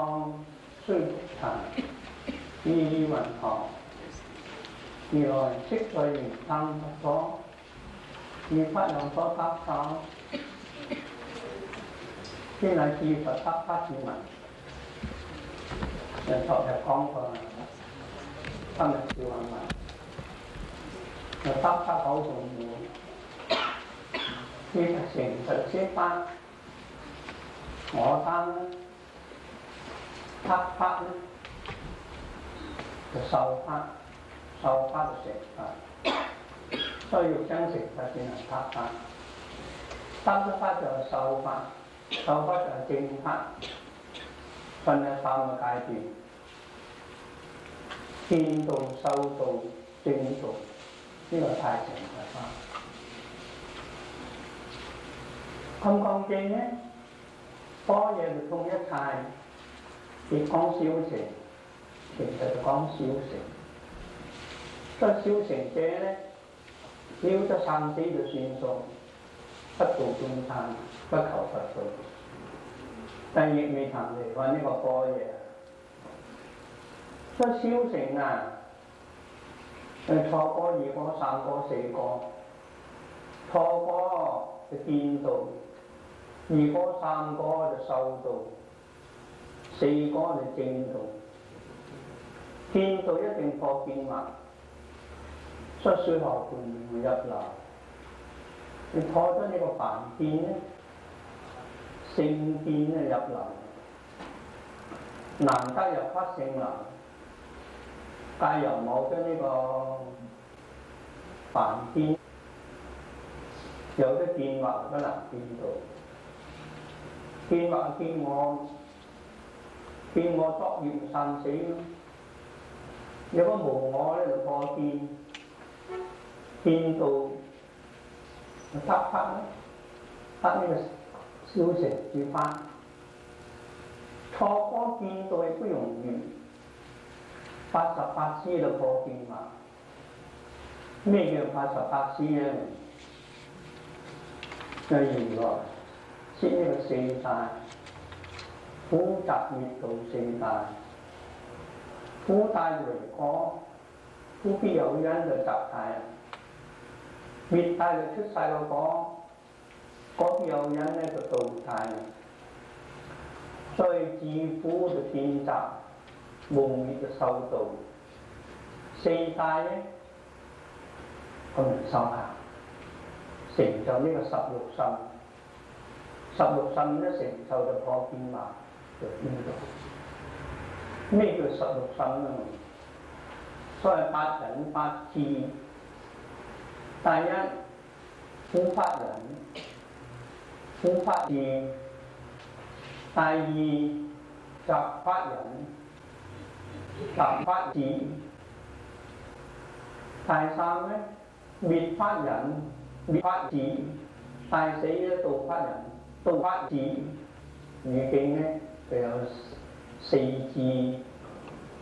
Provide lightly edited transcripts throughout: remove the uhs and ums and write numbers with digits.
當須逐塵，意與雲堂。如來昔為明燈不火，如法有所得手。先係自佛得不自聞。昨日講過，今日少問問。得好重要。自佛成實先法，我貪咧，得法咧，就受法，受法就成法。所以要將成法先能得法。得咗法就係受法，受法就係正法。分咗三個階段：見道、受道、正道。呢個太成嘅法。金剛經呢，般若就通一切，亦講小乘，其實就講小乘。所以小乘者呢，了咗生死就算數，不度眾生，不求佛道，但亦未曾離開呢個般若。所以小乘啊，係初果、二果、三果、四果。初果就見道，二果、三果就受道，四果就正道。見道一定破見惑，所以最後半會入流。你破咗呢個凡見咧，聖見咧入流，難得入法聖流。假如冇咗呢個凡見，有啲見惑不能見到。見惑見我作業生死咯。如果無我咧就破見，見道就得法咯，得呢個小乘之法。初果見道亦不容易。88支就破見惑。咩叫88支咧？就如來設呢個四大，苦集滅道四大。苦大為果，苦必有因就集大。滅大就出世個果，果必有因咧就道大。所以自苦就見集。無滅就受道，四大咧咁嚟修行，成就呢個十六心。十六心一成就就破見惑，就見道。咩叫十六心咧？所謂八忍八智，第一苦法忍，苦法智；第二集法忍。集法智，第三咧滅法忍、滅法智，第四咧道法忍、道法智。語境咧就有四智、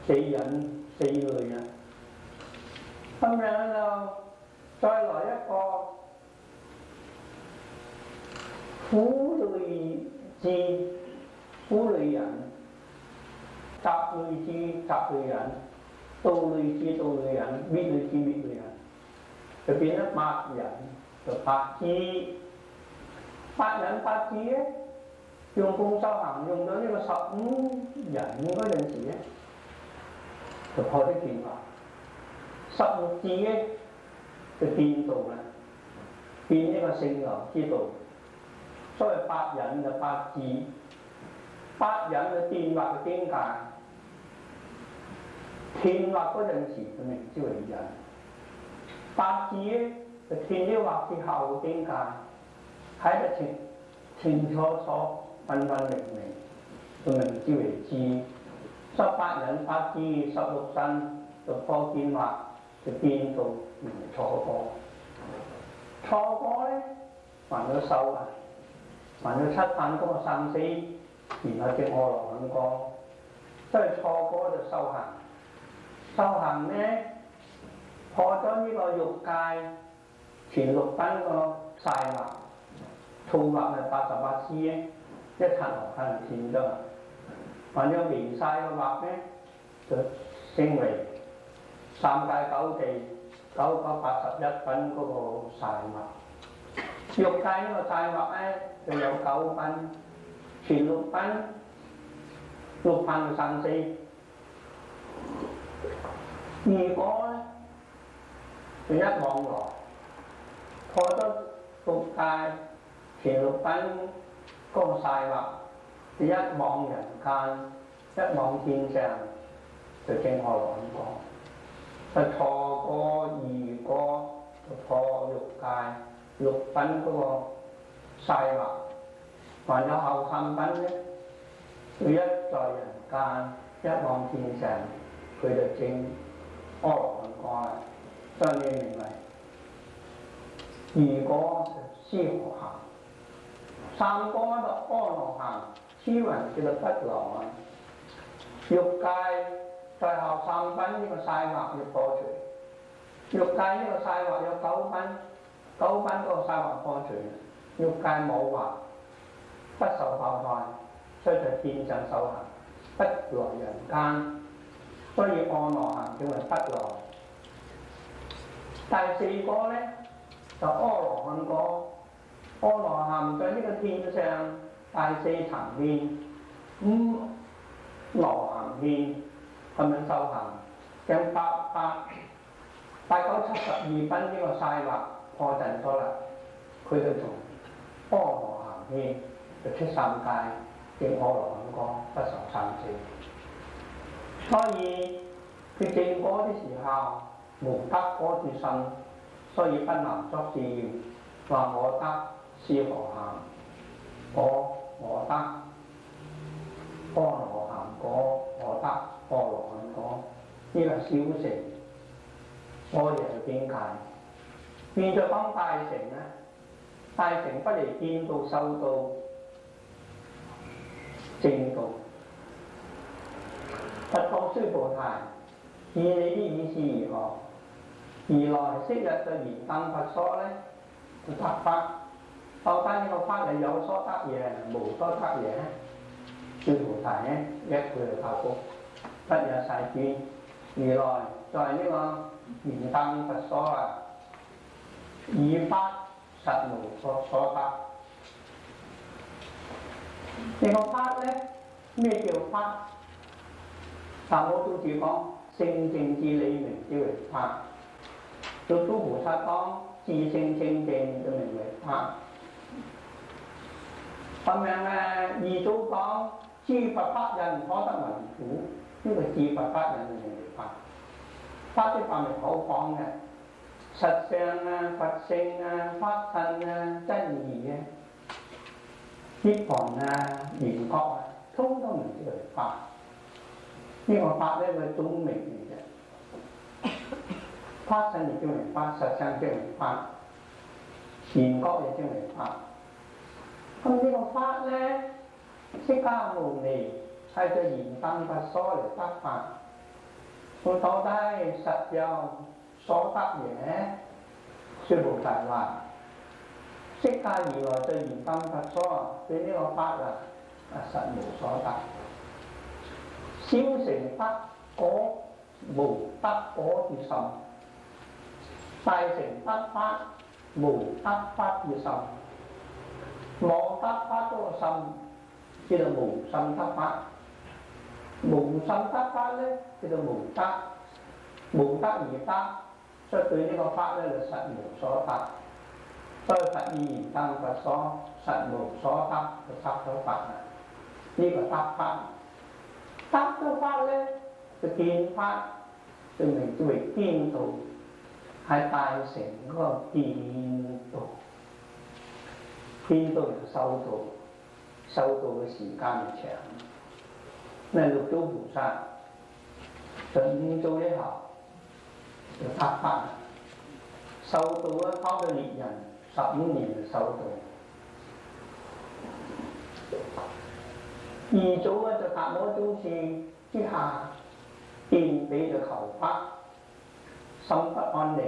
四忍、四類啊。咁樣就再來一個苦類智、苦類忍。集類智、集類忍，道類智、道類忍，滅類智、滅類忍，就變咗八忍，就八智。八忍八智咧，用功修行用到呢個15忍嗰陣時咧，就破咗見惑。15智咧就見道啦，變呢個聖流之道。所謂八忍就八智，八忍就見惑嘅境界。斷惑嗰陣時，就名之為忍；八智咧就斷啲惑之後嘅境界，睇得清楚楚、分分明明，就名之為智。所以八忍八智16身就破見惑，就見道名初果。初果咧還有受啊，還有七反嗰個生死，然後正阿羅漢果。所以初果就修行。修行咧破咗呢個欲界前六品個曬惑，躁惑係88支咧，一剎那間斷咗。或者微細嘅畫咧，就稱為三界九地981品嗰個曬畫。欲界呢個曬畫咧就有9品，前6品6品生死。如果咧就一往來，破咗欲界前6品嗰個曬畫，就一往人間，一往天上，就正阿羅漢果。就錯過2個，就破欲界6品嗰個曬畫，還有後3品咧，佢一在人間，一往天上，佢就正阿羅漢果啦。所以你明為2個就斯河行，3個就阿羅漢，超人叫做不羅啊。欲界最後3品呢個曬畫要破除，欲界呢個曬畫有9品，9品嗰個曬畫破除，欲界冇畫，不受報害，所以在天上修行，不來人間，所以阿羅漢叫為不來。第4個咧就阿羅漢果，阿羅漢在呢個天上第4層面羅漢面咁樣修行，將892品呢個曬畫破盡咗啦，佢就從阿羅漢面就出三界，正阿羅漢果，不受生死。所以佢證果的時候無得果之心，所以不能作是言，話我得斯河行我得阿羅漢果，我得阿羅漢果，呢個小乘我哋係邊界？變咗講大乘咧，大乘不離見道、修道、正道。佛告須菩提，以你的意思如何？如來昔日在燃燈佛所咧，就得法。到底呢個法係有所得嘢，無所得嘢？須菩提咧，一句就答覆：不也世尊，如來在呢個燃燈佛所啊，以法實無所得。呢個法咧，咩叫法？但我都只講性正之理明之為法。做諸菩薩講自性清淨就名為法。咁樣二祖講諸佛法人可得聞苦，呢個諸佛法人就名為法。法的範圍好廣嘅，實相啊、佛性啊、法身啊、真義啊、涅槃啊、緣覺啊，通通名之為法。呢個法咧係總名嚟嘅，法身亦稱為法，實相稱為法，緣覺亦稱為法。咁呢個法咧，釋迦牟尼係在燃燈佛所嚟得法。咁到底實有所得嘢？須菩提話：釋迦如來在燃燈佛所對呢個法實無所得。小乘得果無得果之心，大乘得法無得法之心。冇得法嗰個心，叫做無心得法；無心得法咧，叫做無得。無得而得，所以對呢個法咧就實無所得。所以佛以燃燈佛所實無所得，就得咗法啦。呢個得法，得咗法咧就見法，就名之為見道，係大乘嗰個見道。見道就修道，修道嘅時間就長。咩六祖菩薩在5祖以後就得法，修道咧拋咗獵人15年就修道。2祖咧就達摩祖師之下，見彼就求法，心不安寧，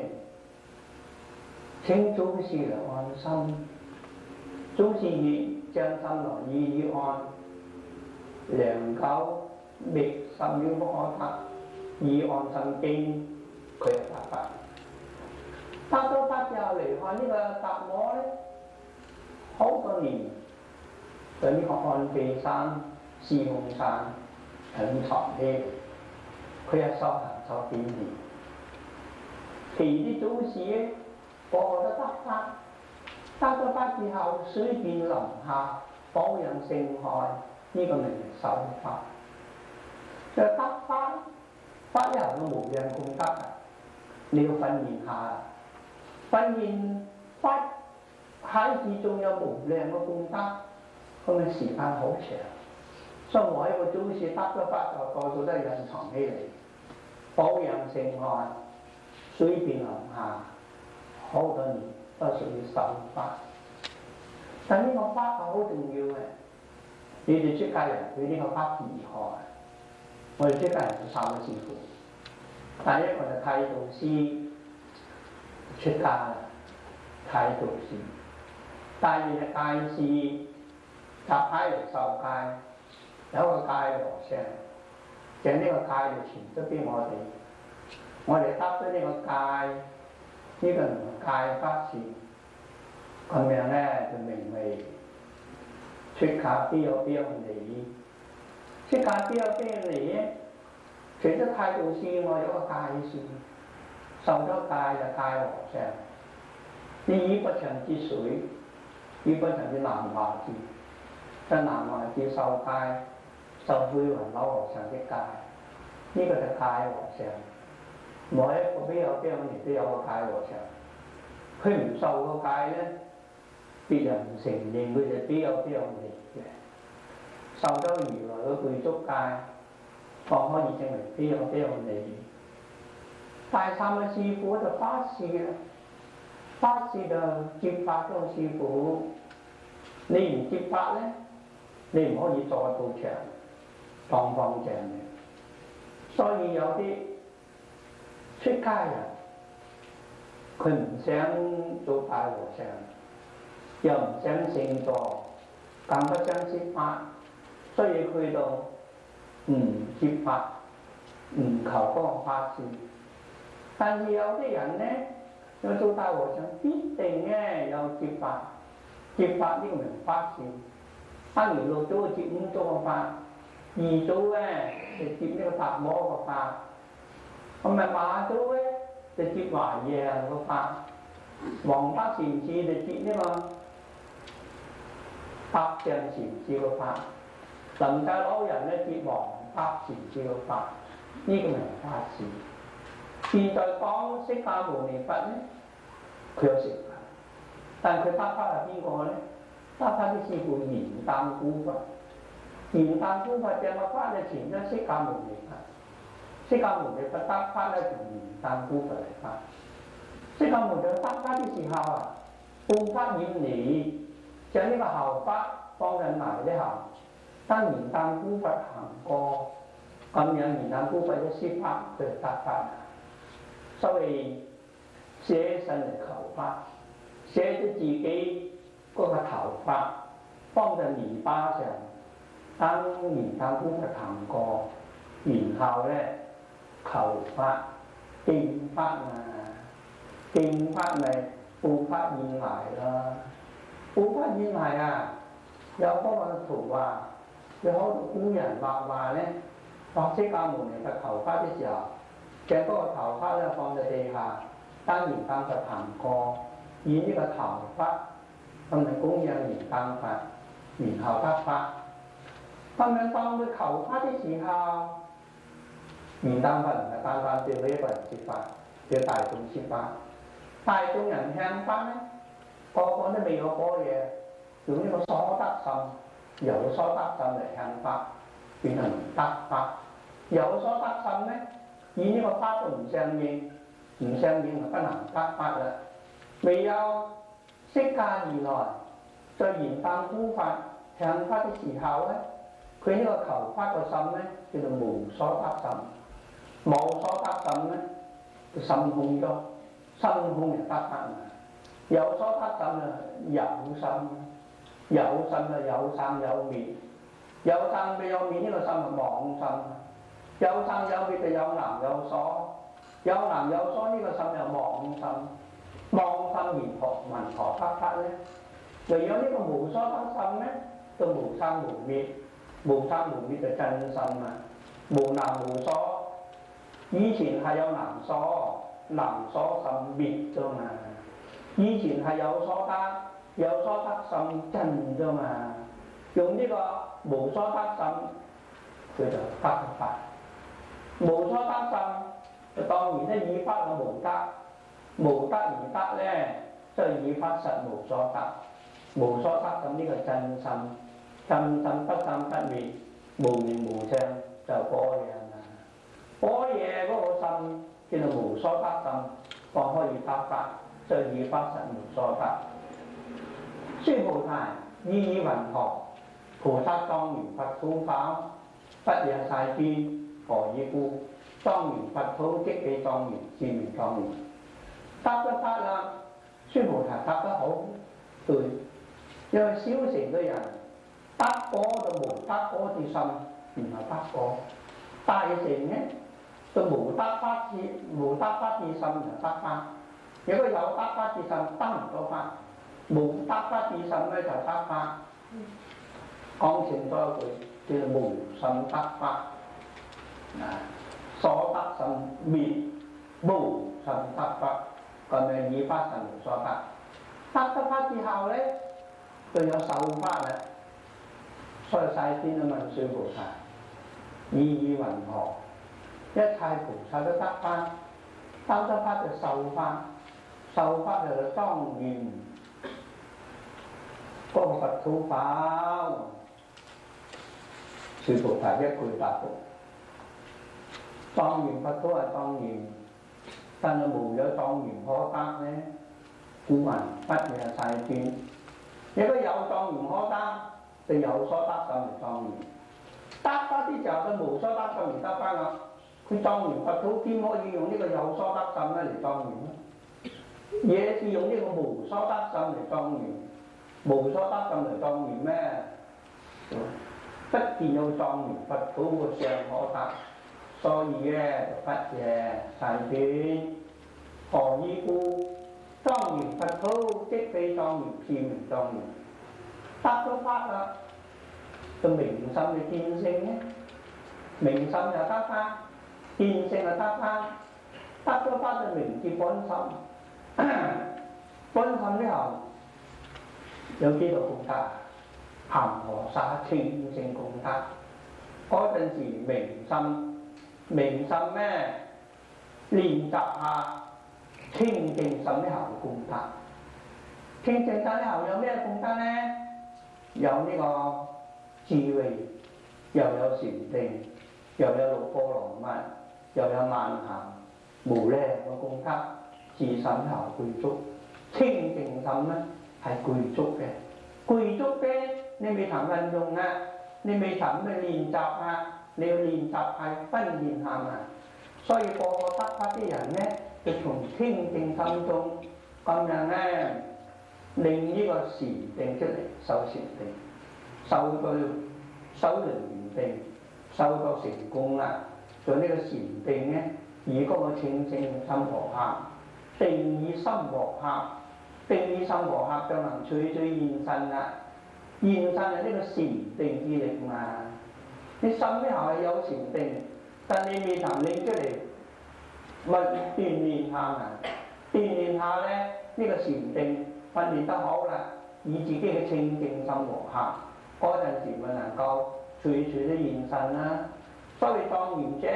請祖師嚟安心。祖師曰：將心來依於安，良久覓甚了不可得，以安身經佢就得法。得咗法之後離開呢個達摩咧，好多年在呢個安記山、司空山隱藏起嚟，佢一修行修幾年，其餘啲祖師咧個個都得法，得咗法之後水遍林下，寶養盛開，呢、這個名係受法。就得法，法又有無量功德啊！你要訓練下，訓練法喺之中有無量嘅功德，咁嘅時間好長。所以我一個祖師得咗法就個個都隱藏起嚟，寶養盛開，水遍林下，好多年都屬於受法。但呢個法係好重要嘅，你哋出家人對呢個法如何？我哋出家人有三個師傅，第一個就剃度師出家啦，剃度師；第二就戒師，集喺嚟受戒，有一個戒和尚，將呢個戒就傳咗俾我哋，我哋得咗呢個戒，呢、這個戒法師，咁樣咧就名為出家必有必有理。出家必有必有理咧，除咗剃度師，我有個戒師，受咗戒就戒和尚。你以不長之水，以不長之南華字，在南華字受戒，受灰雲老和尚的戒，呢、這個就戒和尚。每一個必有必有理都有個戒和尚，佢唔受個戒咧，別人唔承認佢就必有必有理嘅。受咗如來嘅具足戒，方可以證為必有必有理。第三個師傅就法師啦，法師就接法嗰個師傅，你唔接法咧，你唔可以坐到場，方方正嘅。所以有啲出家人，佢唔想做大和尚，又唔想聖座，更不想接法。所以去到唔接法，唔求嗰個法事。但係有啲人咧，要做大和尚，必定咧有接法。接法呢個名法事。三年六祖接五祖個法，二祖咧就接呢個達摩個法，咁咪馬祖咧就接華嚴個法，黃德禪師就接呢個百丈禪師個法。臨濟老人咧接黃德禪師個法，呢、這個名法事。現在講釋迦牟尼佛咧，佢有成法，但係佢得法係邊個咧？得法啲師傅燃燈古佛，燃燈古佛正個法咧傳咗釋迦牟尼佛，釋迦牟尼佛得法咧從燃燈古佛嚟法。釋迦牟尼佛得法啲時候啊，報法遠離，將呢個後法放喺埋之後。當燃燈古佛行過，咁樣燃燈古佛一説法，佢就得法啦。所以捨身嚟求法，捨咗自己嗰個頭髮放在泥巴上，當燃燈古佛行過，然後咧求法經法啊，經法咪報法現埋啦，報法現埋啊，有嗰個圖畫。有好多古人畫咧，畫釋迦牟尼佛頭髮嘅時候，將嗰個頭髮咧放在地下，當燃燈佛行過，以呢個頭髮咁嚟供養燃燈佛，然後得法。咁樣當佢求法嘅時候，燃燈佛唔係單單對佢一個人説法，對大眾説法。大眾人聽法咧，個個都未有嗰嘢，用呢個所得心。有所得心嚟向法，變成得法。有所得心咧，以呢個法都唔相應，唔相應就不能得法啦。未有釋迦如來在燃燈古佛向法嘅時候咧，佢呢個求法個心咧叫做無所得心，冇所得心咧就心空咗，心空就得法啦。有所得心啊有心。有心啊有生有滅，有生必有滅，呢個心係妄心。有生有滅就有能有所，有能有所呢個心又妄心。妄心文何得得咧？唯有呢個無所得心咧，都無生無滅，無生無滅就真心啊！無能無所，以前係有能所，能所心滅啫嘛。以前係有所得，有所得心真啫嘛。用呢個無所得心，佢就得咗法。無所得心，就當然咧以法嘅無得，無得而得咧，即係以法實無所得。無所得咁呢個真心，真心不生不滅，無形無相就般若啦。般若嗰個心叫做無所得心，方可以得法，就以法實無所得。諸菩提意云何？菩薩莊嚴佛土法，不也世尊，何以故？莊嚴佛土即彼莊嚴，自名莊嚴。答得法啦，諸菩提答得好，對。因為小乘嘅人得果就無得果之心，唔係得果；大乘咧就無得法之心就得法。如果有得法之心得唔到法，無得法之心咧就得法。講清楚一句，叫做無心得法。所得心滅，無心得法，咁樣以法實無所得。得咗法之後咧，就有受法啦。所以世尊都問須菩提：意云何？一切菩薩都得法，得咗法就受法，受法就莊嚴嗰個佛土法。須菩提一句答覆：莊嚴佛土係莊嚴，但係無有莊嚴可得咧。故云不也世尊。如果有莊嚴可得，就有所得心嚟莊嚴。得法啲時候就無所得心而得翻啦。佢莊嚴佛土點可以用呢個有所得心咧嚟莊嚴咧？嘢是用呢個無所得心嚟莊嚴，無所得心嚟莊嚴咩？不見有莊嚴佛土個相可得，所以咧就不也世尊。何以故？莊嚴佛土即彼莊嚴，自名莊嚴。得咗法啦，就明心嘅見性咧，明心就得法，見性就得法。得咗法就明結本心，本心之後有幾度功德？含河沙清淨功德。嗰陣時明心咩？練習下清淨心之後嘅功德。清淨心之後有咩功德咧？有呢個智慧，又有禪定，又有六波羅蜜，又有萬行無量嘅功德，自心後具足。清淨心咧係具足嘅，具足嘅你未曾運用啊，你未曾去練習啊，你要練習係分練下嘛。所以個個得法啲人咧，就從清淨心中咁樣咧。令呢個禪定出嚟，修禪定，修到圓定，修到成功啦。做呢個禪定咧，以嗰個清淨心和合，定以心和合，定以心和合就能取現身啦。現身係呢個禪定之力嘛。你心之後係有禪定，但你未曾拎出嚟，咪鍛鍊下嘛。鍛鍊下咧，呢個禪定訓練得好啦，以自己嘅清淨心和合，嗰陣時咪能夠處處都現身啦。所謂莊嚴者，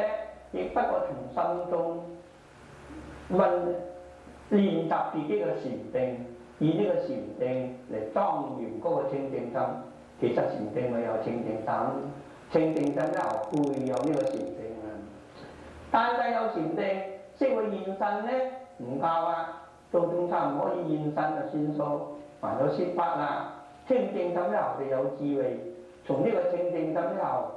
亦不過從心中練習自己嘅禪定，以呢個禪定嚟莊嚴嗰個清淨心。其實禪定咪有清淨心，清淨心之後會有呢個禪定啊。但係有禪定先會現身咧，唔夠啊！做眾生唔可以現身就算數，還有説法啦。清淨心之後就有智慧，從呢個清淨心之後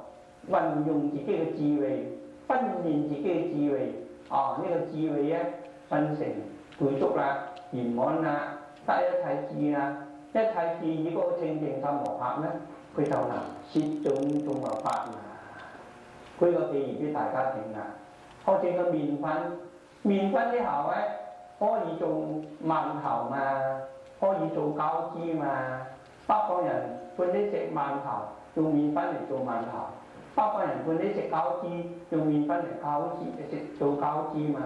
運用自己嘅智慧，訓練自己嘅智慧。呢個智慧咧分成具足啦、圓滿啦、得一切智啦，一切智以嗰個清淨心和合咧，佢就能攝種種嘅法嘛。舉個譬如俾大家聽啊，好似個麵粉，麵粉之後咧可以做饅頭嘛，可以做餃子嘛。北方人歡喜食饅頭，用麵粉嚟做饅頭；北方人歡喜食餃子，用麵粉嚟做餃子嘛。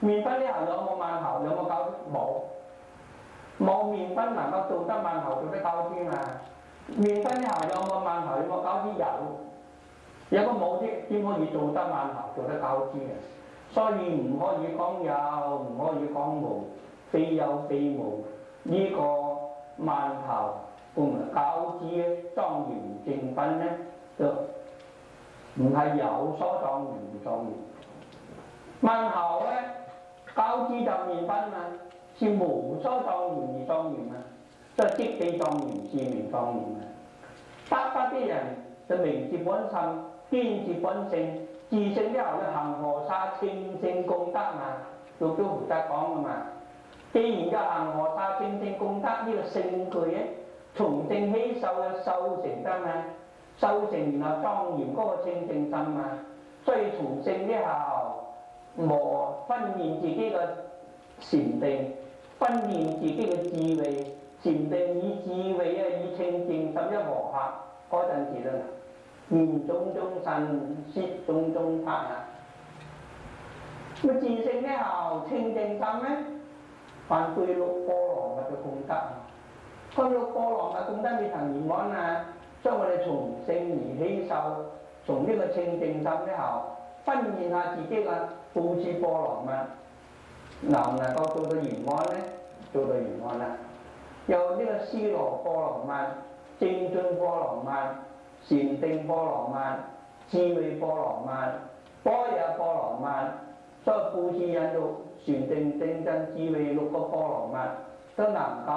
麵粉之後有冇饅頭？有冇餃子？冇麵粉能夠做得饅頭，做得餃子嘛。麵粉之後有冇饅頭？有冇餃子？有個冇啲點可以做得饅頭，做得餃子嘅？所以唔可以講有，唔可以講無，非有非無。呢個饅頭同埋餃子莊嚴正品咧，就唔係有所莊嚴唔莊嚴。饅頭咧，餃子就麵粉嘛，是無所莊嚴而莊嚴啊，即係即地莊嚴，是名莊嚴啊。得法啲人就明治本心，堅持本性，自性之後咧行河沙清淨功德嘛，六祖菩薩講噶嘛。既然有行河沙清淨功德呢個聖句咧，從正起修嘅修成得嘛，修成然後莊嚴嗰個清淨心嘛，所以從聖之後磨訓練自己嘅禪定，訓練自己嘅智慧，禪定以智慧啊，以清淨心一和合嗰陣時咧，念種種神，攝種種法啊。咁自性之後清淨心咧，還具六波羅蜜嘅功德。咁六波羅蜜功德未曾圓滿啊，將我哋從聖而起修，從呢個清淨心之後，訓練下自己嘅布施波羅蜜，能唔能夠做到圓滿咧？做到圓滿啦。有呢個思羅波羅蜜、精進波羅蜜、禪定波羅蜜、智慧波羅蜜、般若波羅蜜，所以布施引導禪定精進智慧六個波羅蜜都能夠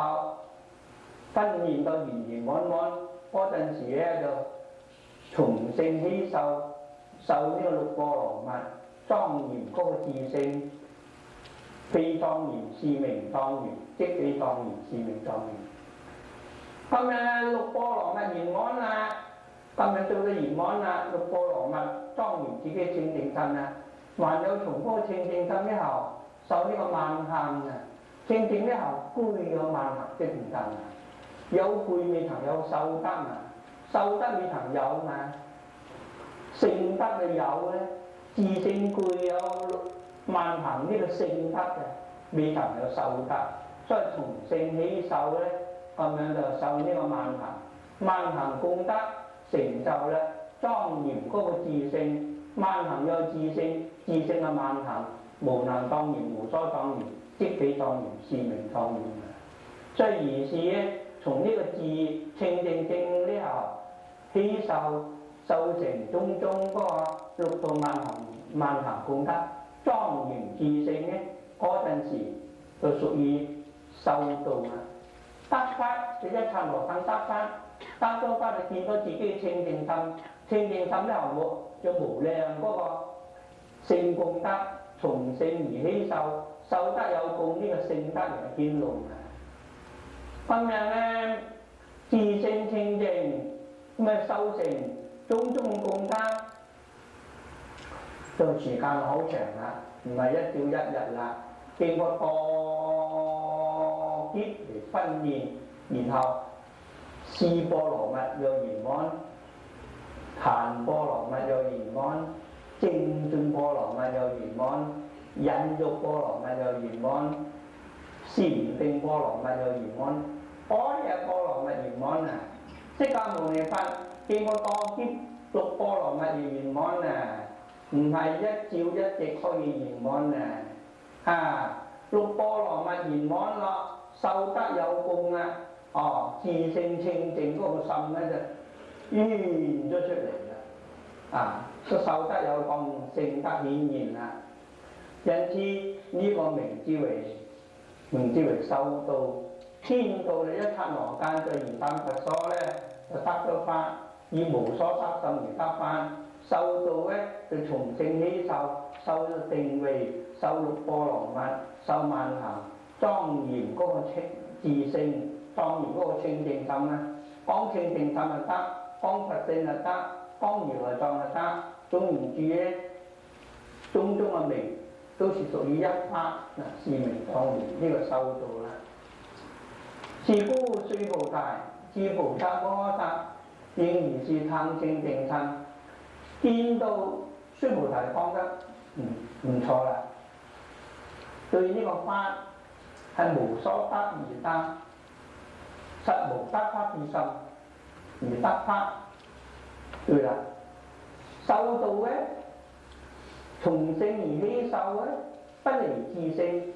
訓練到圓圓滿滿嗰陣時咧，就從聖起修，修呢個六波羅蜜，莊嚴嗰個自性，非莊嚴是名莊嚴，即非莊嚴是名莊嚴。今日六波羅蜜圓滿啦，今日做到圓滿啦，六波羅蜜莊嚴自己清淨心啦，還有從嗰個清淨心之後，受呢個萬行啊，清淨之後具有萬行即成真啊，有具未曾有受得啊，受得未曾有嘛，聖德嘅有咧，自性具有萬行呢個聖德嘅，未曾有受得，所以從聖起修咧，咁樣就受呢個萬行，萬行功德成就咧，莊嚴嗰個自性，萬行有自性，自性嘅萬行無能莊嚴，無所莊嚴，即非莊嚴，是名莊嚴啊！所以如是咧，從呢個自清淨正呢後起修，修成種種嗰個六度萬行功德，莊嚴自性咧，嗰陣時就屬於修道啊！得法就一剎那間得法，得咗法就見到自己嘅清淨心，清淨心之後就無量嗰個聖功德，從聖而起修，修得有功呢個聖德嚟顯露啊！咁樣咧，自性清淨咁啊，修成種種功德，就時間好長啦，唔係一朝一日啦，經過多劫嚟訓練，然後思波羅蜜又圓滿，檀波羅蜜又圓滿，精進波羅蜜又圓滿，忍辱波羅蜜又圓滿，禪定波羅蜜又圓滿，般若波羅蜜圓滿啊！釋迦牟尼佛經過多劫六波羅蜜而圓滿啊！唔係一朝一夕可以圓滿啊！六波羅蜜圓滿咯，受得有功啊！自性清淨嗰個心咧就現咗出嚟啦！個受得有功，聖德顯現啦！因此呢個名之為修道。天道你一剎那間就現三佛所咧，就得咗法，以無所得心而得法。修道咧就從聖起修，修定位，修六波羅蜜，修萬行，莊嚴嗰個自性，莊嚴嗰個清淨心啦。嗰講清淨心又得，講佛性又得，講如來藏又得。總言之咧，種種嘅名都是屬於一法嗱，是名莊嚴呢個修道啦。是故須菩提，自菩薩摩訶薩應如是探清淨身，見到須菩提講得唔錯啦。對呢個法係無所得而得，實無得法之心而得法。對啦，修道咧，從性而起修咧，不離自性，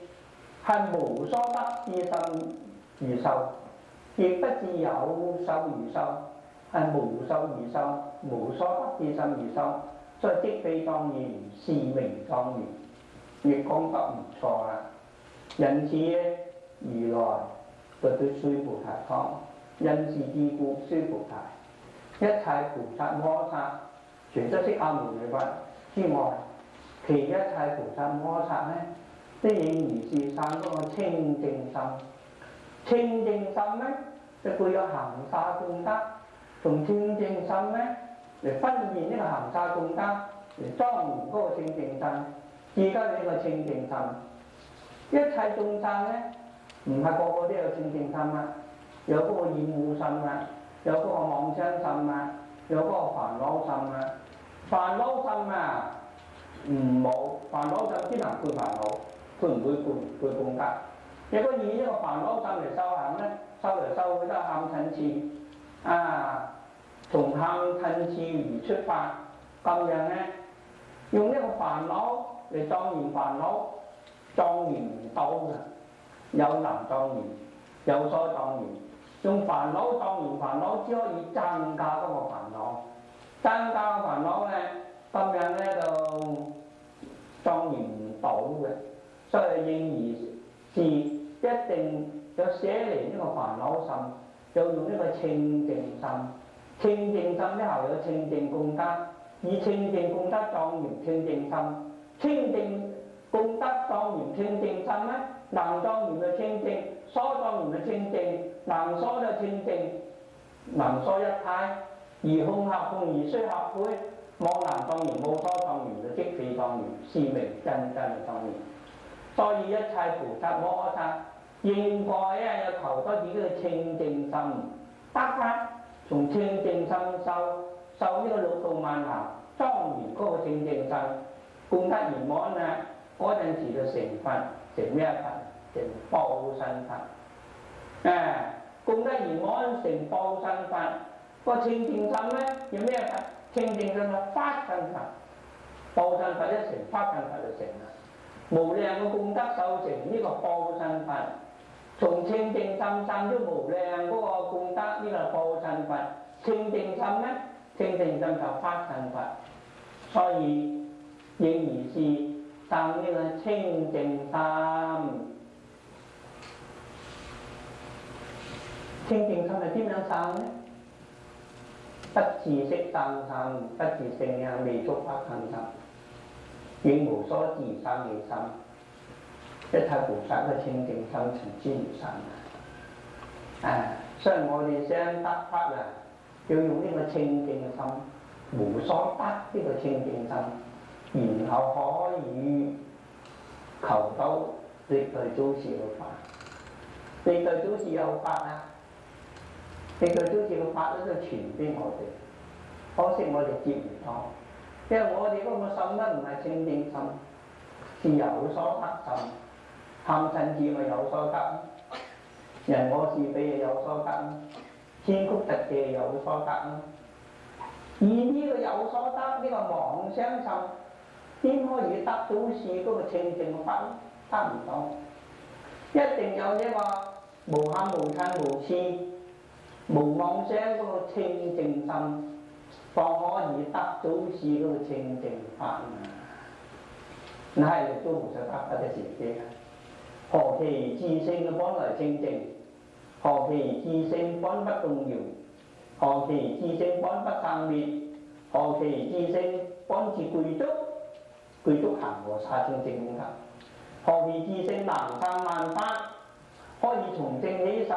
係無所得之心而修，亦不是有修而修，係無修而修，無所得之心而修，所以即非莊嚴，是名莊嚴。亦講得唔錯啦，因此咧，如來就對須菩提講：因是之故，須菩提，一切菩薩摩訶薩，除咗釋迦牟尼佛之外，其一切菩薩摩訶薩咧，都應如是生嗰個清淨心。清淨心咧，就具有行沙功德，從清淨心咧嚟分現呢個行沙功德，嚟莊嚴嗰個清淨心。而家呢個清淨心，一切眾生咧，唔係個個都有清淨心啊，有嗰個厭惡心啊，有嗰個妄想心啊，有嗰個煩惱心啊。煩惱心啊，唔冇煩惱心只能配煩惱，佢唔會配功德。如果以呢個煩惱心嚟修行咧，修嚟修去都係貪嗔癡啊，從貪嗔癡而出發，咁樣咧，用呢個煩惱嚟莊嚴煩惱，莊嚴唔到嘅，有能莊嚴，有所莊嚴。用煩惱莊嚴煩惱，只可以增加嗰個煩惱，增加煩惱咧，咁樣咧就莊嚴唔到嘅。所以應如是，一定要捨離呢個煩惱心，又用呢個清淨心。清淨心之後有清淨功德，以清淨功德莊嚴清淨心。清淨功德莊嚴清淨心咧，能莊嚴嘅清淨，所莊嚴嘅清淨，能所就清淨，能所一體，而空合空而須合會，妄能莊嚴，無所莊嚴就即非莊嚴，是名真正嘅莊嚴。所以一切菩薩摩訶薩應該要求多自己嘅清淨心，得法從清淨心修呢個六度萬行，莊嚴嗰個清淨心。功德圓滿啊！嗰陣時就成佛，成咩佛？成報身佛。功德圓滿成報身佛。個清淨心咧，叫咩佛？清淨心嘅法身佛。報身佛一成，法身佛就成啦。無量嘅功德修成呢個報身佛，從清淨心生咗無量嗰個功德，呢個報身佛。清淨心咧，清淨心就法身佛。所以應如是生呢個清淨心。清淨心係點樣生呢？不自色生心，不自性相未觸法生心，應無所自生起心。一切菩薩嘅清淨心從之而生。所以我哋想得法啊，要用呢個清淨心，無所得呢個清淨心，然後可以求到歷代祖師嘅法。歷代祖師有法啊，歷代祖師嘅法咧都傳俾我哋，可惜我哋接唔到，因為我哋嗰個心咧唔係清淨心，是有所得心。貪嗔癡咪有所得，人我是非有所得，天曲特技有所得。而呢個有所得，呢個妄想心點可以得祖師嗰個清淨法？得唔到，一定有呢個無慳無嗔無痴無妄想嗰個清淨心，方可以得祖師嗰個清淨法。那係都唔想得法嘅時機。何其自性嘅本來清淨，何其自性本不動搖，何其自性本不生滅，何其自性本自具足行和沙清淨功德，何其自性能生萬法，可以從正起受，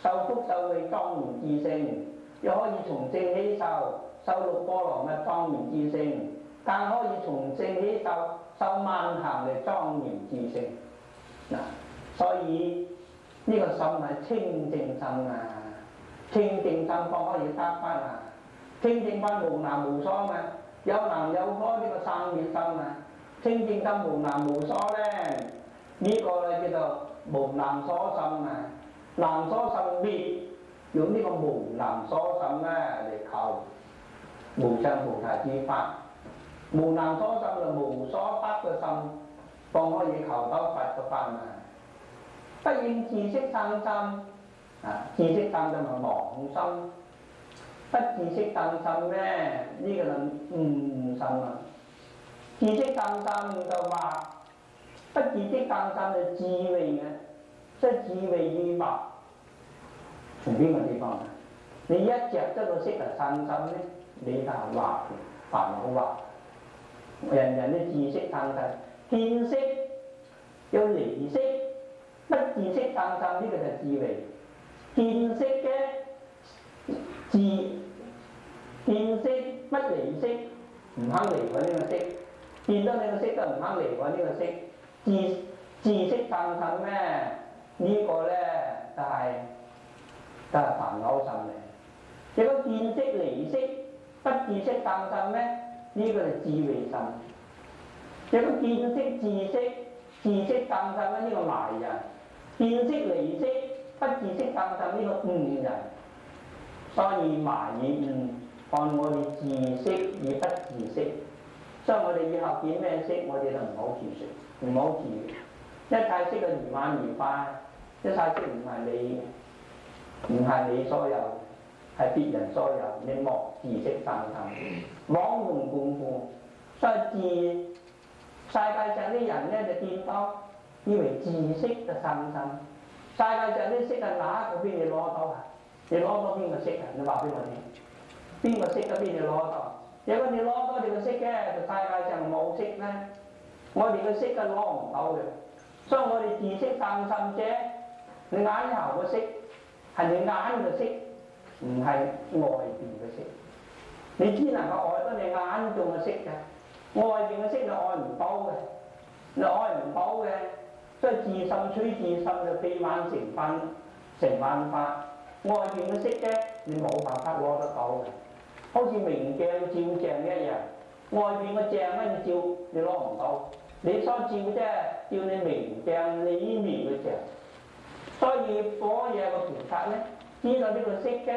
受福受惠莊嚴自性，又可以從正起受六波羅蜜莊嚴自性，更可以從正起受萬行嘅莊嚴自性。嗱，所以呢個心係清淨心啊，清淨心方可以得翻啊，清淨心無難無疏嘛，有能有疏呢個三滅心啊，清淨心無難無疏咧，呢個咧叫做無難疏心啊，難疏心滅，用呢個無難疏心咧嚟求無上菩提之法，無難疏心就無所得嘅心，方可以求到佛嘅法啊！不應自識生心啊，自識生心係妄心，不自識生心咧，呢個就誤心啊！自識生心就話不自識生心係自慧嘅，即係自慧與惑。從邊個地方啊？你一着得個識係生心咧，你就係惑嘅，煩惱惑。人人都自識生心，見識有離識，不自識生心呢個就係智慧。見識嘅見識不離識，唔肯離開呢個識，見到呢個識都唔肯離開呢個識，自識生心咧，呢個咧就係煩惱心嚟。如果見識離識不自識生心咧，呢個係智慧心。如果見識自識生心咧，呢個迷人；見識離識不自識生心，呢個誤人。所以迷與誤，按我哋自識與不自識。所以我哋以後見咩識，我哋就唔好自識，唔好自。一切識就如幻如化，一切識唔係你嘅，唔係你所有，係別人所有，你莫自識生心，妄用共負。所以世界上啲人咧就見到，以為自識就生心。世界上啲識係哪一個邊你攞到啊？你攞到邊個識啊？你話俾我聽，邊個識嗰邊你攞到？如果你攞到你個識嘅，就世界上冇識咧。我哋個識係攞唔到嘅，所以我哋自識生心者，你眼頭個識係你眼嘅識，唔係外邊嘅識。你只能夠愛到你眼中嘅識嘅，外邊嘅識你愛唔到嘅，你愛唔到嘅，所以自心取自心就非萬成萬法。外邊嘅識嘅，你冇辦法攞得到嘅，好似明鏡照鏡一樣。外邊嘅鏡咧，你照你攞唔到，你所照啫，照你明鏡裏面嘅鏡。所以火嘢個菩薩咧，知道呢個識嘅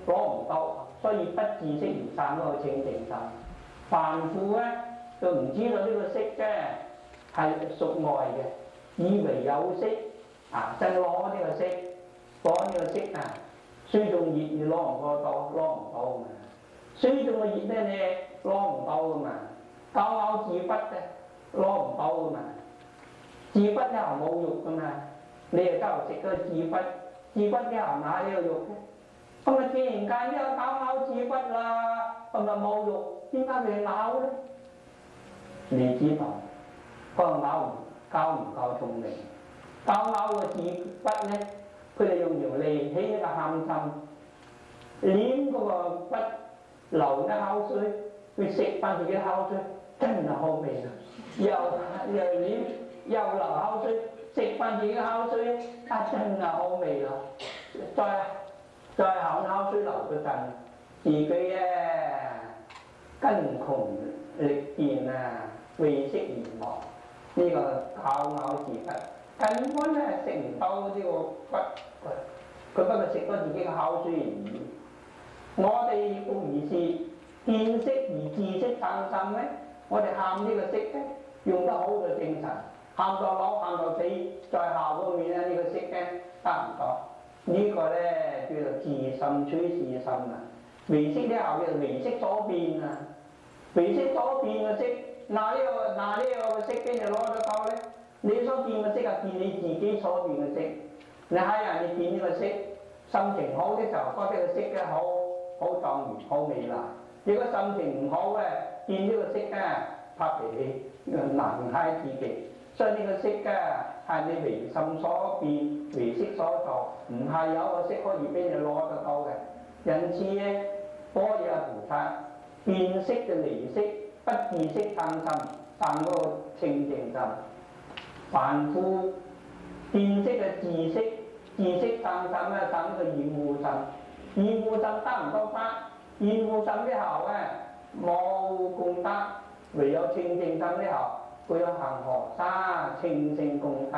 攞唔到，所以不自識而生嗰個清淨心。凡夫咧，就唔知道呢個識嘅係屬外嘅，以為有識啊，就攞呢個識。攞呢個識啊，水中熱你攞唔攞到？攞唔到嘛。水中嘅熱咧，你攞唔到噶嘛。咬咬自骨嘅，攞唔到噶嘛。自骨之後冇肉噶嘛，你又周食個自骨，自骨之後哪有肉嘅？咁啊，既然間有咬自骨啦，咁啊冇肉，點解你咬咧？你知道，個咬唔夠聰明，咬個自骨咧。佢哋用條脷起呢個喊心，攣嗰個骨流啲口水，佢食翻自己口水，真係好味啊！又攣又流口水，食翻自己口水，啊真係好味啊！再口口水流嗰陣，自己咧筋窮力竭啊，為識而亡，呢個咬自骨。根本咧食唔到呢個骨，佢不過食咗自己嘅口水而已。我哋故而是見識而自識生心咧，我哋喊呢個識咧，用得好嘅精神，喊到老喊到死，在下嗰面咧呢個識咧得唔到。呢個咧叫做自心取自心啊。唯識呢後嘅唯識所變啊，唯識所變嘅識，嗱呢個識邊就攞得到咧？你所見嘅識係見你自己所見嘅識，你睇人哋見呢個識，心情好嘅時候覺得個識咧好莊嚴、好美麗；如果心情唔好嘅，見呢個識咧發脾氣、難睇自己。所以呢個識啊係你唯心所變、唯識所造，唔係有個識可以俾你攞得到嘅。因此咧，般若菩薩變識嘅離識，不自識生心，生嗰個清淨心。凡夫變識嘅自識，自識生心咧，生個厭惡心。厭惡心得唔到法，厭惡心之後咧冇功德，唯有清淨心之後，佢有恒河沙清淨功德。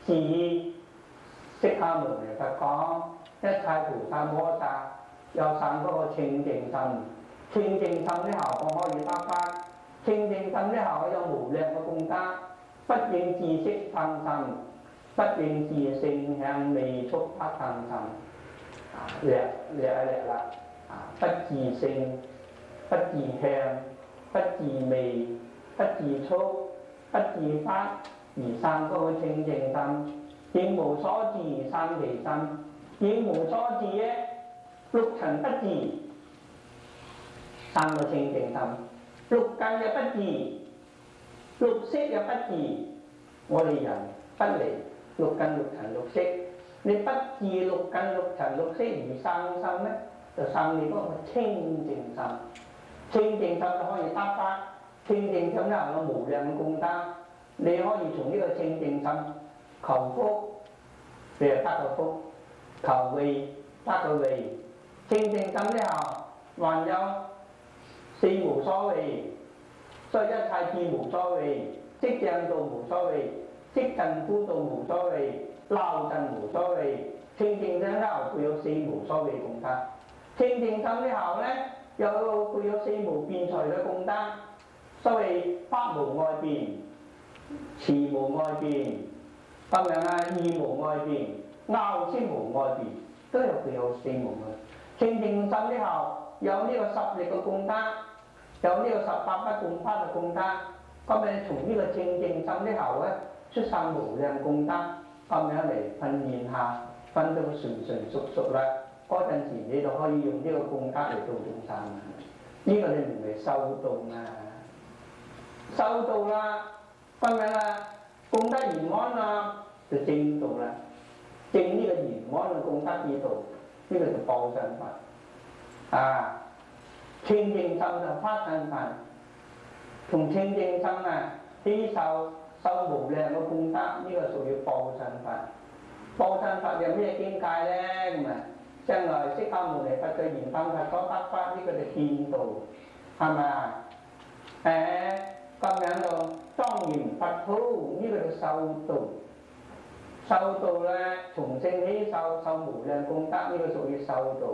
是釋迦牟尼佛講，一切菩薩摩薩有生嗰個清淨心，清淨心之後我可以得法，清淨心之後有無量嘅功德，不應自識生心，不應自性向未速不生心。略啦，不自性，不自向，不自味，不自速，不自法而生嗰個清淨心。應無所自而生其心，應無所自咧，六塵不自，生個清淨心。六根又不自，六識又不自。我哋人不離六根、六塵、六識。你不自六根、六塵、六識而生心咧，就生你嗰個清淨心。清淨心就可以得法，清淨心咧有無量嘅功德。你可以從呢個清淨心求福，你就得個福；求慧得個慧。清淨心之後，還有四無所謂，所以一切智無所謂，即正道無所謂，即近乎道無所謂。鬧陣無所謂，清淨心之後佢有四無所謂功德。清淨心之後咧，佢有四無辯才嘅功德。所謂法無外辯，詞無外辯，咁樣啊，義無外辯，拗先無外辯，都有佢有四無嘅。清淨心之後有呢個十力嘅功德，有呢個18不共法嘅功德。咁你從呢個清淨心之後咧，出生無量功德。咁樣嚟訓練下，訓到純熟啦。嗰陣時你就可以用呢個功德嚟度眾生。呢個你唔係修道啊，修道啦，咁樣啦，功德圓滿啦，就證道啦。證呢個圓滿嘅功德之道，呢個就報身法。啊，清淨心就發身法，從清淨心啊，起受無量嘅功德，呢個屬於報身法。報身法有咩境界咧？咁啊，將來釋迦牟尼佛對燃燈佛所得法，呢個就見道，係咪啊？咁樣就莊嚴佛土，呢個就修道。修道咧，從性起受無量功德，呢個屬於修道。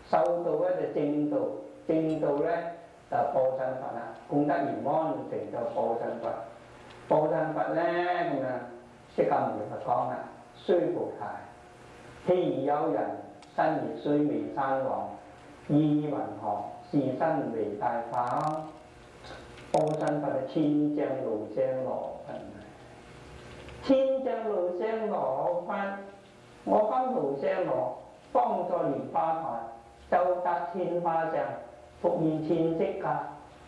修道咧就正道，正道咧就報身法啦。功德圓滿成就報身法。報身法咧咁啊，釋迦牟尼佛講啦，須菩提，譬如有人身如須彌山王，意云何？是身為大法。報身法係千丈露聲羅佛，千丈露聲羅佛，我今露聲羅，方在蓮花台，就達天花上，復現千色界，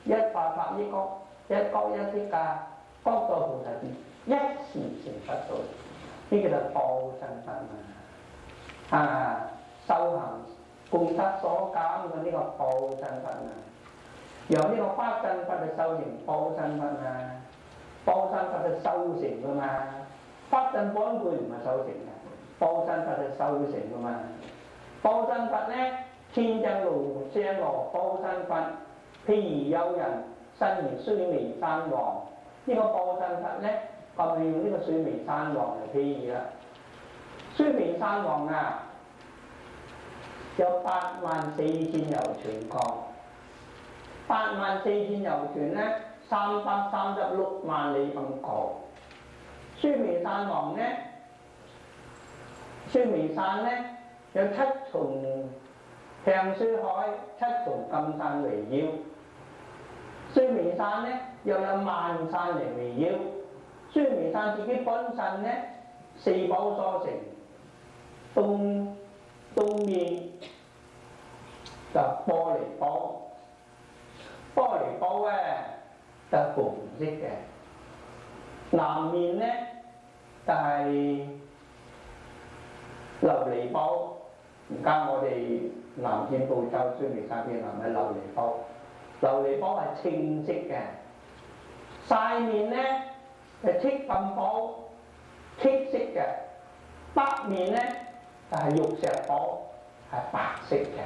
一化法一角，一角一色界。各個菩薩見，一時成佛道，呢個就報身法啊！修行功德所減嘅呢個報身法啊，由呢個法身法就修成報身法啊，報身法就修成噶嘛，法身本具唔係修成嘅，報身法就修成噶嘛。報身法咧，千丈露聲羅報身法，譬如有人身如須彌山王。呢個報身法咧，咁要用呢個須彌山王嚟譬喻啦。須彌山王啊，有84000由旬國，84000由旬咧，336萬里咁廣。須彌山王咧，須彌山咧有7重向須海，7重金山圍繞。須彌山咧又有萬山嚟圍繞，須彌山自己本身咧4寶所成，東面就玻璃寶，玻璃寶咧就紅色嘅，南面咧就係琉璃波，而家我哋南贍部洲須彌山邊南係琉璃波，琉璃波係青色嘅。西面咧係赤金波，赤色嘅。北面咧就係玉石波，係白色嘅。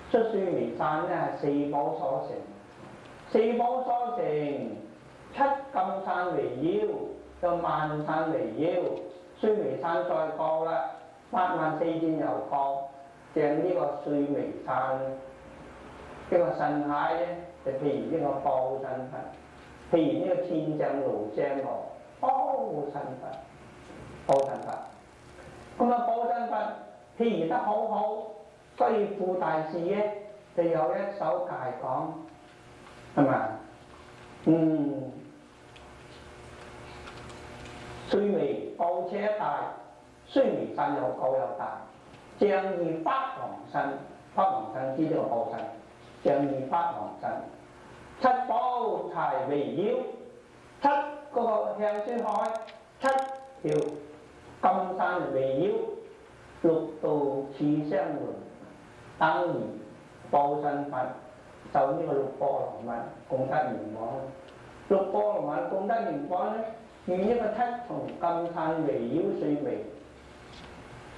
所以須彌山咧係四寶所成，四寶所成，七金山圍繞，有萬山圍繞，須彌山再過啦，84000又過，正呢個須彌山呢個神骸咧，就譬如呢個報身佛，譬如呢個天正盧舍羅報身佛，報身佛。咁啊，報身佛譬如得好好，所以傅大士咧就有一首偈講，係咪？須彌報車大，須彌山又高又大，像如法王身，法王身知呢個報身，像如法王身，七寶齊圍繞，七嗰個向書海，七條金山圍繞，六道次相輪，等如報身佛，就呢個六波羅蜜功德圓滿。六波羅蜜功德圓滿咧，與呢個七重金山圍繞須彌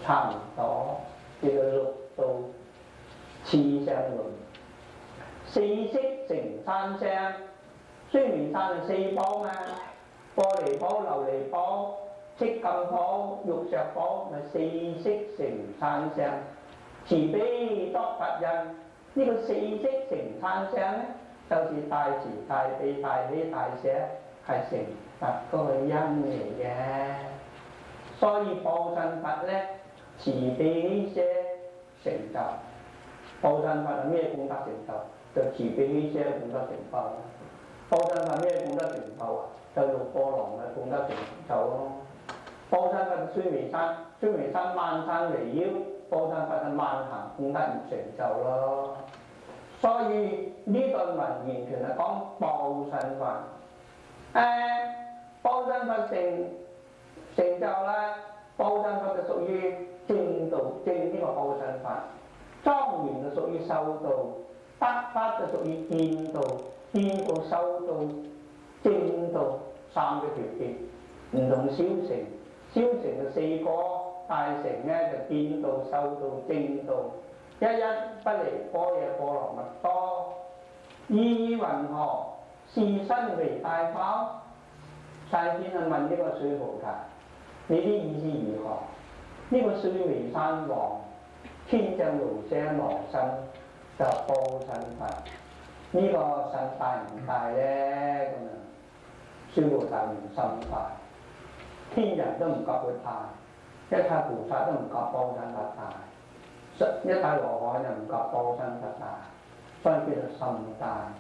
差唔多，叫做六道次相輪。四色成三相，須彌山係四寶嘛，玻璃寶、琉璃寶、赤金寶、玉石寶，咪四色成三相。慈悲多佛印，呢個四色成三相咧，就是大慈大悲大喜大捨係成佛嗰個因嚟嘅。所以報身佛咧，慈悲喜捨成就。報身佛係咩功德成就？就慈悲喜捨功德成就。報身佛咩功德成就啊？就六波羅蜜功德成就咯。報身佛須彌山，須彌山萬山圍繞，報身佛係萬行功德而成就咯。所以呢段文完全係講報身佛。報身佛成就啦，報身佛就屬於正道，正呢個報身佛。莊嚴就屬於修道，得法就屬於見道，見道修道正道三個條件，唔同小乘，小乘就4個，大乘咧就見道修道正道，一不離般若波羅蜜多。意云何？是身為大寶。世尊係問呢個須菩提，你啲意思如何？呢個須彌山王天正盧舍羅身就報身佛，呢個身大唔大咧？咁啊，須菩提唔心大，天人都唔及佢大，一切菩薩都唔及報身佛大，一切羅漢又唔及報身佛大，所以叫做心大。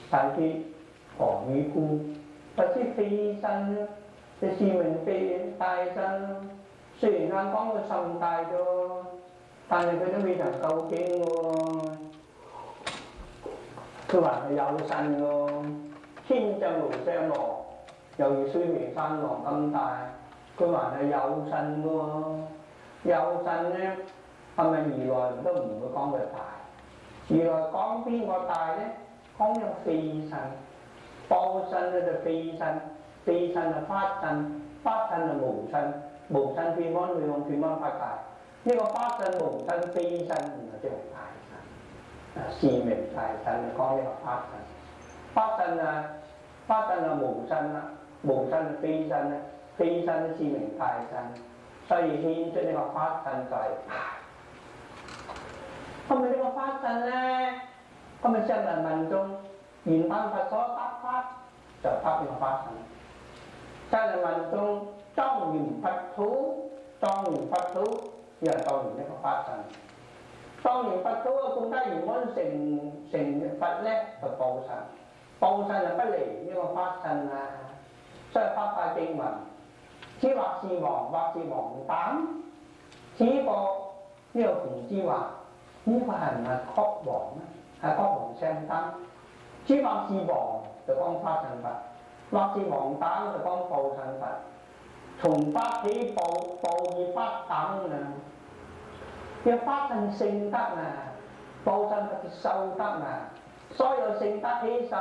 世尊何以故？不知非身，就是名非大身。雖然啱講佢心大咗，但係佢都未曾究竟喎。佢話係有身喎，天正盧舍羅，猶如須彌山王咁大，佢話係有身喎。有身咧，係咪如來都唔會講佢大？如來講邊個大咧？講有非身。報身咧就非身，非身就法身，法身就無身，無身遍安會用遍安法界。呢個法身無身非身，然後即係大身，是名大身。講呢個法身，法身啊，法身啊無身啦，無身就非身咧，非身是名大身，所以顯出呢個法身就係大。咁咪呢個法身咧，咁咪上人民眾圓滿佛所得法，就得呢個法身。上人民眾莊嚴佛土，莊嚴佛土又莊嚴呢個法身。莊嚴佛土嘅功德圓滿成佛咧，就報身。報身就不離呢個法身啊。所以法界經文，此或是王，或是王等。此個呢個同之話，呢個係唔係國王咧？係國王相等。此或是王就講法身佛，或是黃疸就講報身佛，從發起報以發等啊，要發生聖德啊，報身佛嘅修德啊，所有聖德起修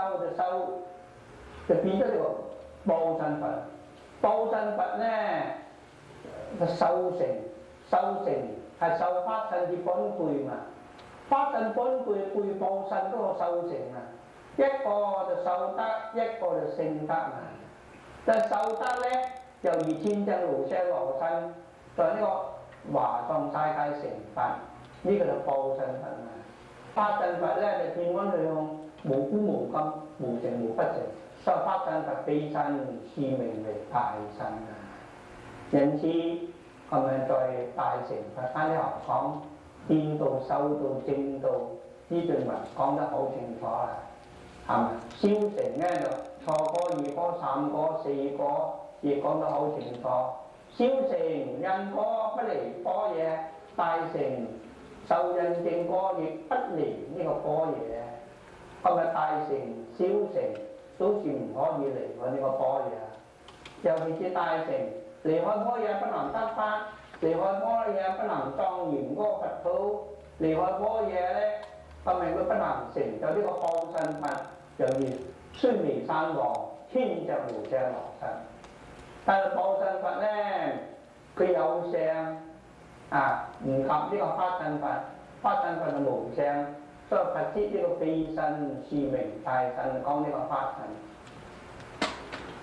就變咗呢個報身佛。報身佛咧就修成係受發身之本具嘛，發身本具具報身嗰個修成啊，一個就受德，一個就聖德啊。但受德咧就如千真無聲羅身，在呢個華藏世界成佛，呢、個就報身佛啊。發身佛咧就天安去向無辜無金，無成無不成，所以發身佛悲身是名為大身啊。因此係咪在大乘佛法呢行講見道、修道、正道呢段文講得好清楚啦，係咪？小乘咧就初果、二果、三果、四果，亦講得好清楚。小乘因果不離般若，大乘受印證果亦不離呢個般若。係咪大乘、小乘都是唔可以離開呢個般若？尤其是大乘離開般若不能得法，離開般若不能莊嚴嗰個佛土，離開般若咧，係咪佢不能成就呢個報身佛？就如須彌山王千隻無相羅身，但係報身佛咧，佢有相啊，唔及呢個法身佛。法身佛就無相，所以佛知呢個悲身是名大身，講呢個法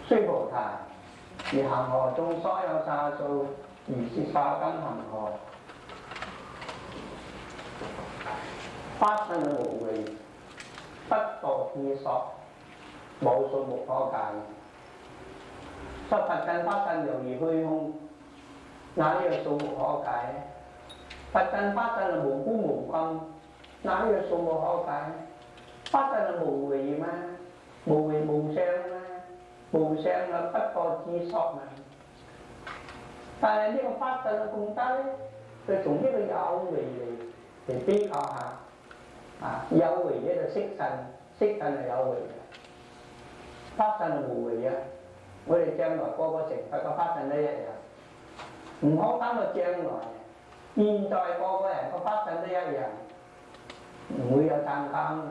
身。須菩提，而恒河中所有沙數，如是沙根恒河，法身無畏，不墮之所，無數無可計。所以佛真法身猶如虛空，哪有數無可計？佛真法身係無辜無金，哪有數無可計？法身係無為嘛，無為無相嘛，無相係不墮之所嘛。但係呢個法身嘅功德咧，佢從呢個有為嚟比較下。有為咧就色身，色身係有為嘅，法身係無為啊！我哋將來個個成佛個法身都一樣，唔好等到將來。現在個個人個法身都一樣，唔會有爭爭嘅，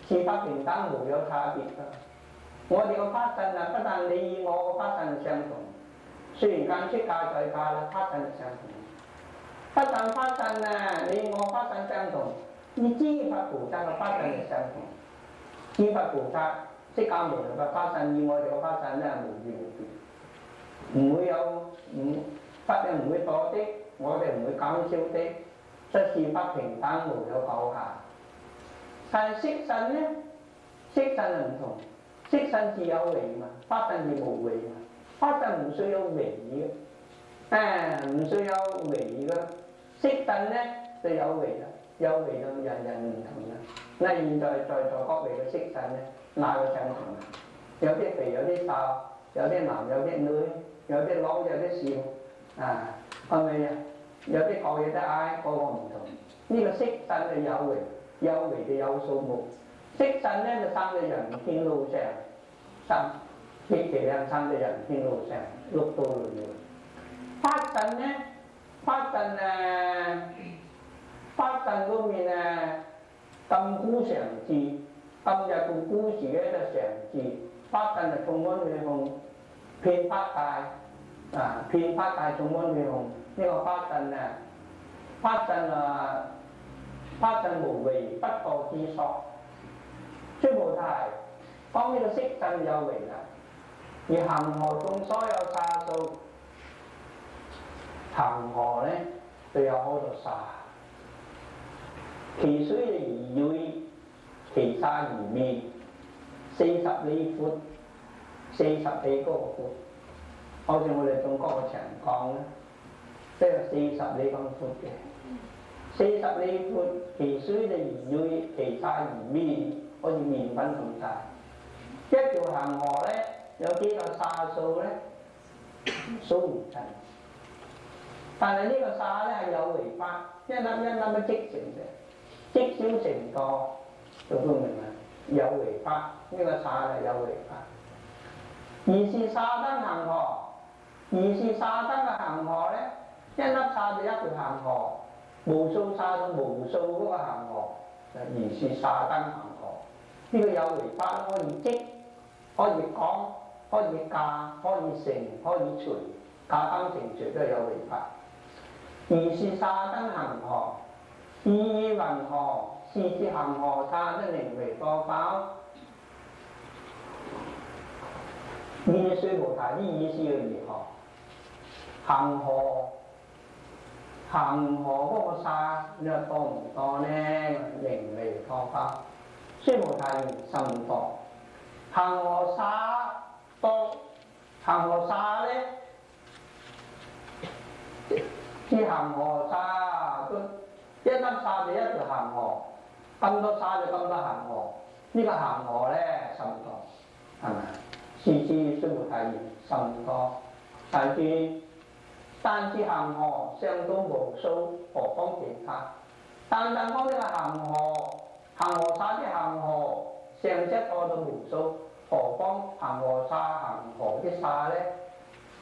是法平等，無有差別㗎。我哋個法身不但你我個法身相同，雖然間出家在家啦，法身相同。不但法身你我法身相同。你諸佛菩薩嘅法身係相同，諸佛菩薩釋迦牟尼嘅法身與我哋嘅法身咧無異無別，唔會有法嘅唔會多啲，我哋唔會減少啲，即是法平等無有高下。但係色身咧，色身係唔同，色身是有為嘛，法身是無為嘛，法身唔需要為嘅，唔需要為嘅，色身咧就有為啦。有為就人人唔同啦。嗱，現在在座各位嘅色身咧，哪個相同啊？有啲肥，有啲瘦，有啲男，有啲女，有啲老，有啲少，係咪啊？有啲高，有啲矮，個個唔同。呢個色身係有為，有為就有數目。色身咧就生喺人天路上，極其量生喺人天路上，六道輪迴。法身咧，法身嗰面咁孤常智，咁日故孤時咧就常智。法身就充滿去向遍法界，遍法界充滿去向呢個法身無為，不墮之所。須菩提，講呢個色身有為啦，而恒河中所有沙數，恒河咧就有好多沙。其水而銳，其沙而綿，40里闊，40里嗰個闊，好似我哋中國嘅長江咧，都有40里咁闊嘅。40里闊，其水而銳，其沙而綿，好似麵粉咁大。一條恒河咧，有幾個沙數咧，數唔盡。但係呢個沙咧係有為法，一粒一粒都積成嘅。積少成多，做到明啦。有為法，呢個沙係有為法。二是沙燈恒河，二是沙燈嘅恒河咧，一粒沙就一條恒河，無數沙到無數嗰個恒河，就二是沙燈恒河。呢、個有為法可以積，可以講，可以加，可以乘，可以除，加減乘除都係有為法。二是沙燈恒河，意義云何？是指恒河沙的名為多寶。呢啲須菩提啲意思要如何？恒河嗰個沙，你話多唔多呢？名為多寶。須菩提言甚多。恒河沙多，恒河沙咧，啲恒河沙都一粒沙就一條恒河，咁多沙就咁多恒河。呢、個恒河咧甚多，係咪？是知須菩提言甚多，但是恒河上到無數，何況其他？單講呢個恒河沙啲恒河上則多到無數，何況恒河啲沙咧？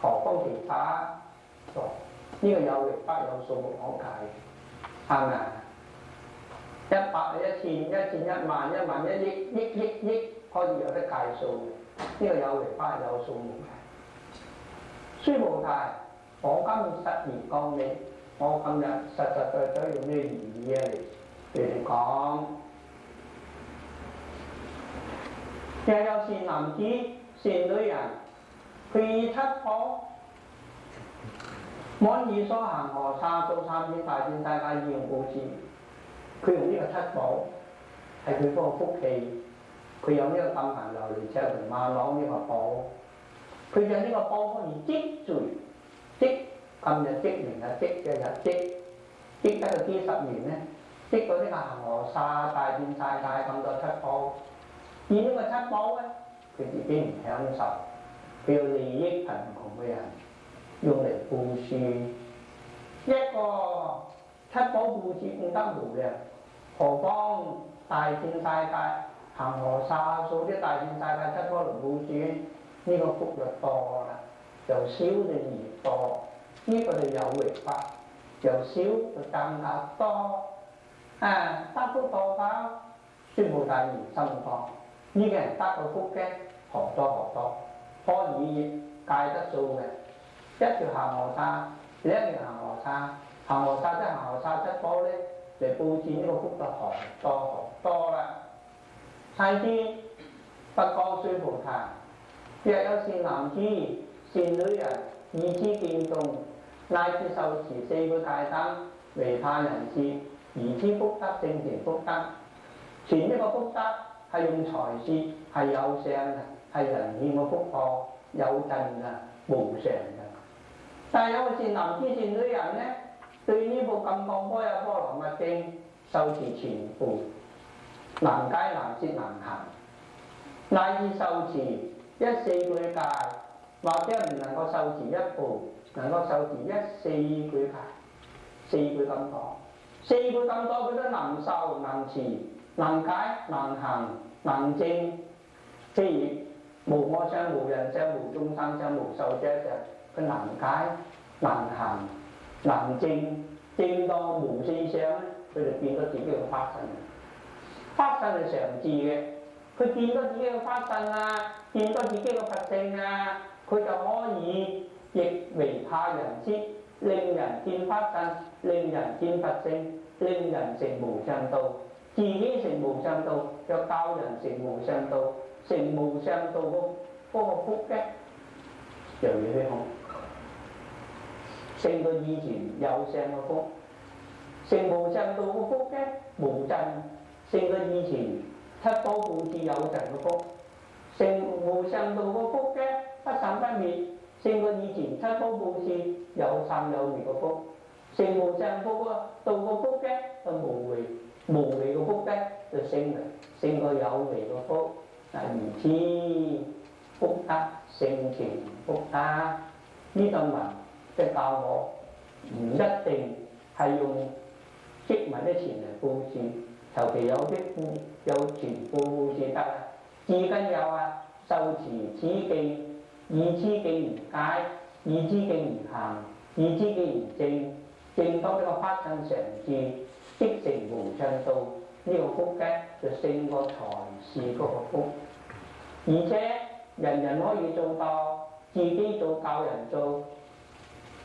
何況其他？呢、個有為法有數目可解，係咪？100、1000、1000、10000、10000、1億、億可以有得計數嘅。呢、個有為法有數目嘅。須菩提，我今日實言講你，我今日實實在在用咩言語嚟你講？又有善男子、善女人，佢以七寶滿以所恒河沙數3千大千世界以用布施。佢用呢個七寶係佢嗰個福氣。佢有呢個金銀琉璃赤銅瑪瑙呢個寶，佢就呢個寶可以積聚，積今日積明日積，日日積得個幾十年咧，積到呢個恒河沙大千世界咁多七寶。而呢個七寶咧，佢自己唔享受，佢要利益貧窮嘅人，用嚟布施。一個七寶布施功德無量，何況大千世界？恒河沙數啲大千世界七寶輪布施，呢、個福就多啦，由少就越多。呢、個就有為法，由少就更加多。得福多寶，須菩提言甚多。呢、個人得到福嘅何多何多，可以計得數嘅。一條恒河沙，兩條恒河沙，恒河沙即係恒河沙七寶咧，嚟布施呢個福就何多啦。世尊，不講須菩提，若有善男子、善女人，以此見頌，乃至受持4個戒燈，為他人設，而此福德勝前福德。前一個福德係用財施，係有相嘅，係人獻個福報，有盡嘅，無常嘅。但係有個善男子、善女人咧，對呢部《金剛般若波羅蜜經》受持全部。難解難説難行，乃至受持4句戒，或者唔能夠受持一部，能夠受持4句戒，4句咁多，4句咁多佢都能受能持能解能行能證，即係無我相無人相無眾生相無壽者相，佢能解能行能證，證到無四相咧，佢就變咗自己嘅法身。法身係常住嘅，佢見到自己嘅法身啊，見到自己嘅佛性啊，佢就可以亦為他人設，令人見法身，令人見佛性，令人成無上道。自己成無上道，又教人成無上道，成無上道嗰個福嘅，就要去學。勝過以前有上嘅福，成無上道嘅福嘅無盡。勝過以前七寶布施有盡嘅福，成無上道嘅福嘅不生不滅，勝過以前七寶布施有生有滅嘅福，成無上福啊道嘅福嘅就無為嘅福嘅就勝過有為嘅福。如此福德勝前福德，呢段文即係教我唔一定係用積埋啲錢嚟布施。尤其有啲有全部布施得啦，至緊有受持此記意知既然解，意知既然行，意知既然正，正當呢個法身常住，即成無盡道。呢、個福咧就勝過財是嗰個福，而且人人可以做到，自己做教人做，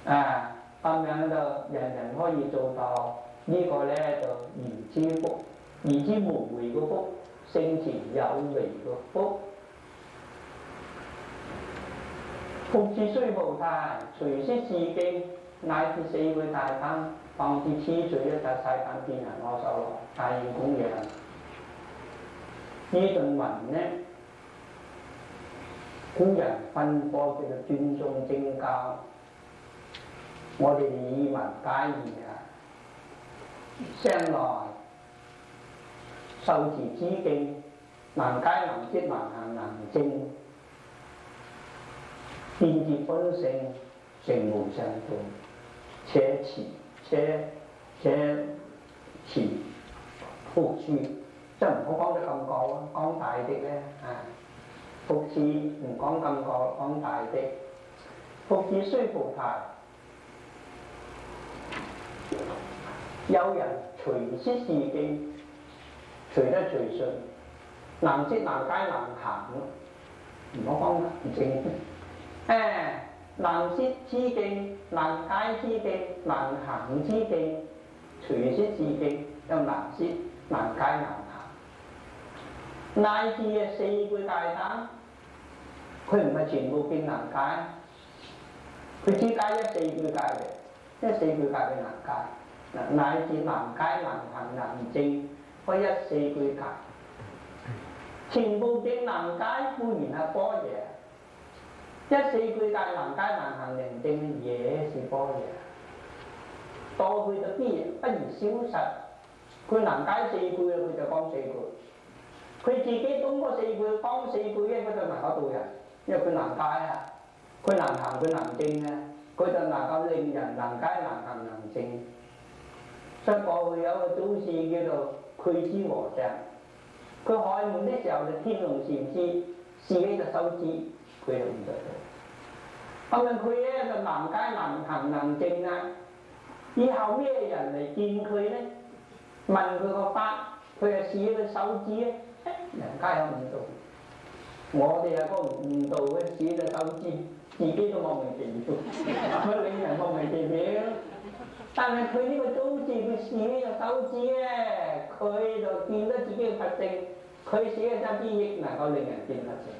咁樣就人人可以做到。呢個咧就言之福，言之無回嘅福，勝前有為嘅福。復次須菩提，隨息自敬，乃至四會大燈，放至痴罪一切世間遍人阿修羅，大現供養。呢段文呢，古人分科叫做尊重正教，我哋以文解義向來受持之敬，能解能知能行能證，見智本性，成無上道，且持復次，即係唔好講得咁過啊，講大啲咧復次唔講咁過，講大啲。復次須菩提，有人隨息自敬，隨得隨順，能知能解能行，唔好講能證。能識之敬，能解之敬，能行之敬，隨息自敬，又能識能解能行，乃至四句大燈，佢唔係全部敬能解，佢只解一四句戒嘅，一四句戒佢能解，乃至能解能行能證，嗰一四句戒，全部敬能解固然係般若。一四句戒能解能行能證也是般若，到去到必不如消失。佢能解四句佢就講四句，佢自己懂嗰四句講四句咧，佢就能夠度人，因為佢能解啊，佢能行佢能證啊，佢就能夠令人能解能行能證。所以過去有個祖師叫做俱胝和尚，佢開門的時候就天龍禪師豎起隻手指，佢就唔得到。咁樣佢咧就能解能行能證啊！以後咩人嚟見佢咧，問佢個法，佢就豎個手指咧，人家有悟道。我哋有個悟道嘅豎個手指，自己都莫名其妙，佢令人莫名其妙。但係佢呢個祖師佢豎個手指咧，佢就見到自己嘅佛性，佢豎嘅手指亦能夠令人見佛性，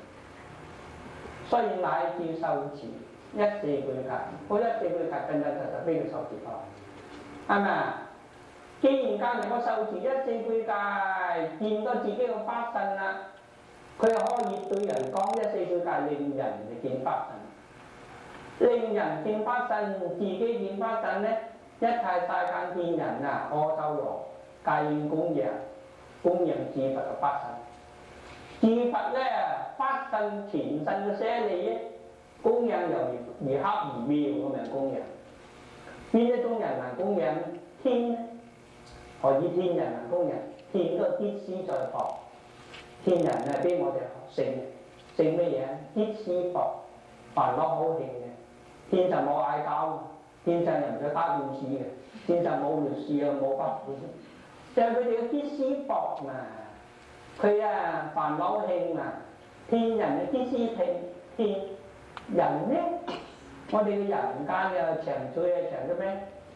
所以乃至受持。一四句戒，嗰一四句戒真真實實俾佢受持到，係咪啊？既然教人我受持一四句戒，見到自己個法身啦，佢可以對人講一四句戒，令人嚟見法身，令人見法身，自己見法身咧，一切世間見人啊，阿修羅皆應供養自佛嘅法身，自佛咧法身前身嘅捨利益。供養又而巧而妙咁樣供養，邊一種人能供養天呢？何以天人能供養？天都係必施在佛，天人啊俾我哋學聖咩嘢？必施佛，煩惱好興嘅，天上冇嗌交，天上又唔使打官司嘅，天上冇律師啊冇法官，就係佢哋嘅必施佛嘛。佢啊煩惱興啊，天人嘅必施天。人呢？我哋嘅人間嘅長處係長咗咩？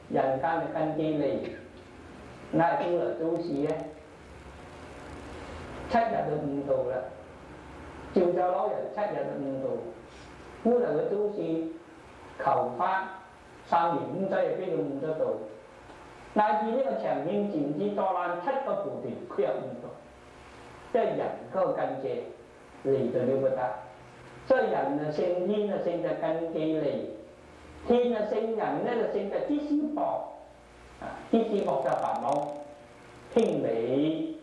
人間嘅根基利，乃係古來祖師咧7日就悟道啦。趙州老人7日就悟道，古來嘅祖師求法3年5載就俾佢悟得道，乃至呢個長慶禪師坐爛7個菩提，佢又悟道，即係人嗰個根基嚟到了不得。所以人啊勝天啊勝在根基利，天啊勝人咧就勝在知思薄，知思薄就煩惱輕微。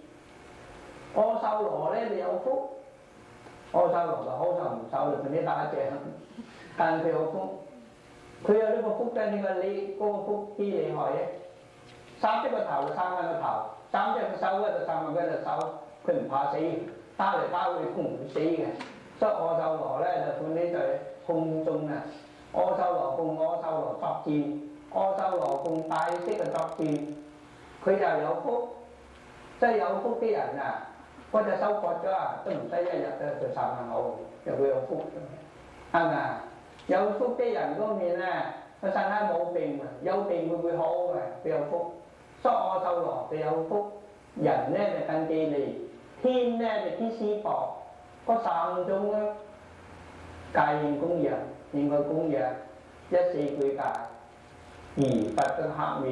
阿修羅咧就有福，阿修羅就好受唔受同你打仗，但係佢有福，佢有呢個福嘅，你話你嗰個福幾厲害嘅？3隻個頭就3萬個頭，3隻個手咧就3萬個隻手，佢唔怕死，打嚟打去都唔會死嘅。所以阿修羅咧就管呢在空中啊，阿修羅共阿修羅作戰，阿修羅共大色嘅作戰，佢就有福，即係有福啲人啊，嗰隻收割咗啊，都唔使一日就賺下口，又會有福，係咪啊？有福啲人嗰面咧，佢身體冇病，有病會好嘅，佢有福。所以阿修羅就有福，人咧就更忌利，天咧就天師薄，嗰三種咧戒應供養，應該供養一四句戒，而佛嘅黑妙，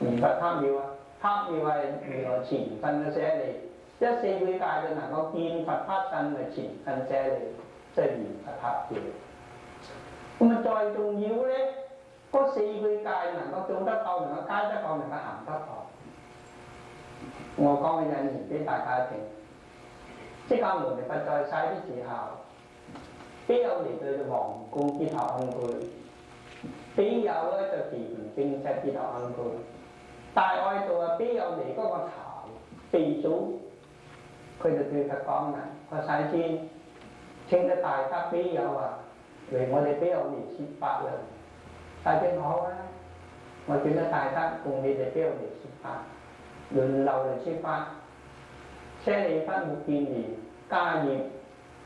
而佛黑妙啊，黑妙係如來前身嘅舍利，一四句戒就能夠見佛黑身嘅前身舍利，即係如佛黑妙。咁啊，再重要咧，嗰四句戒能夠做得到，能夠解得到，能夠行得到。我講嘅引言俾大家聽。釋迦牟尼佛在世的時候，必有嚟到皇宮結頭安居，必有咧就持盤正室結頭安居。大愛道啊，必有嚟嗰個巢鼻祖，佢就對佛講啦：我世尊，請得大德必有啊！嚟我哋俾我哋説法啦，大尊好啊！我見到大德共你哋俾我哋説法，輪流嚟説法。舍利弗目犍連、迦葉、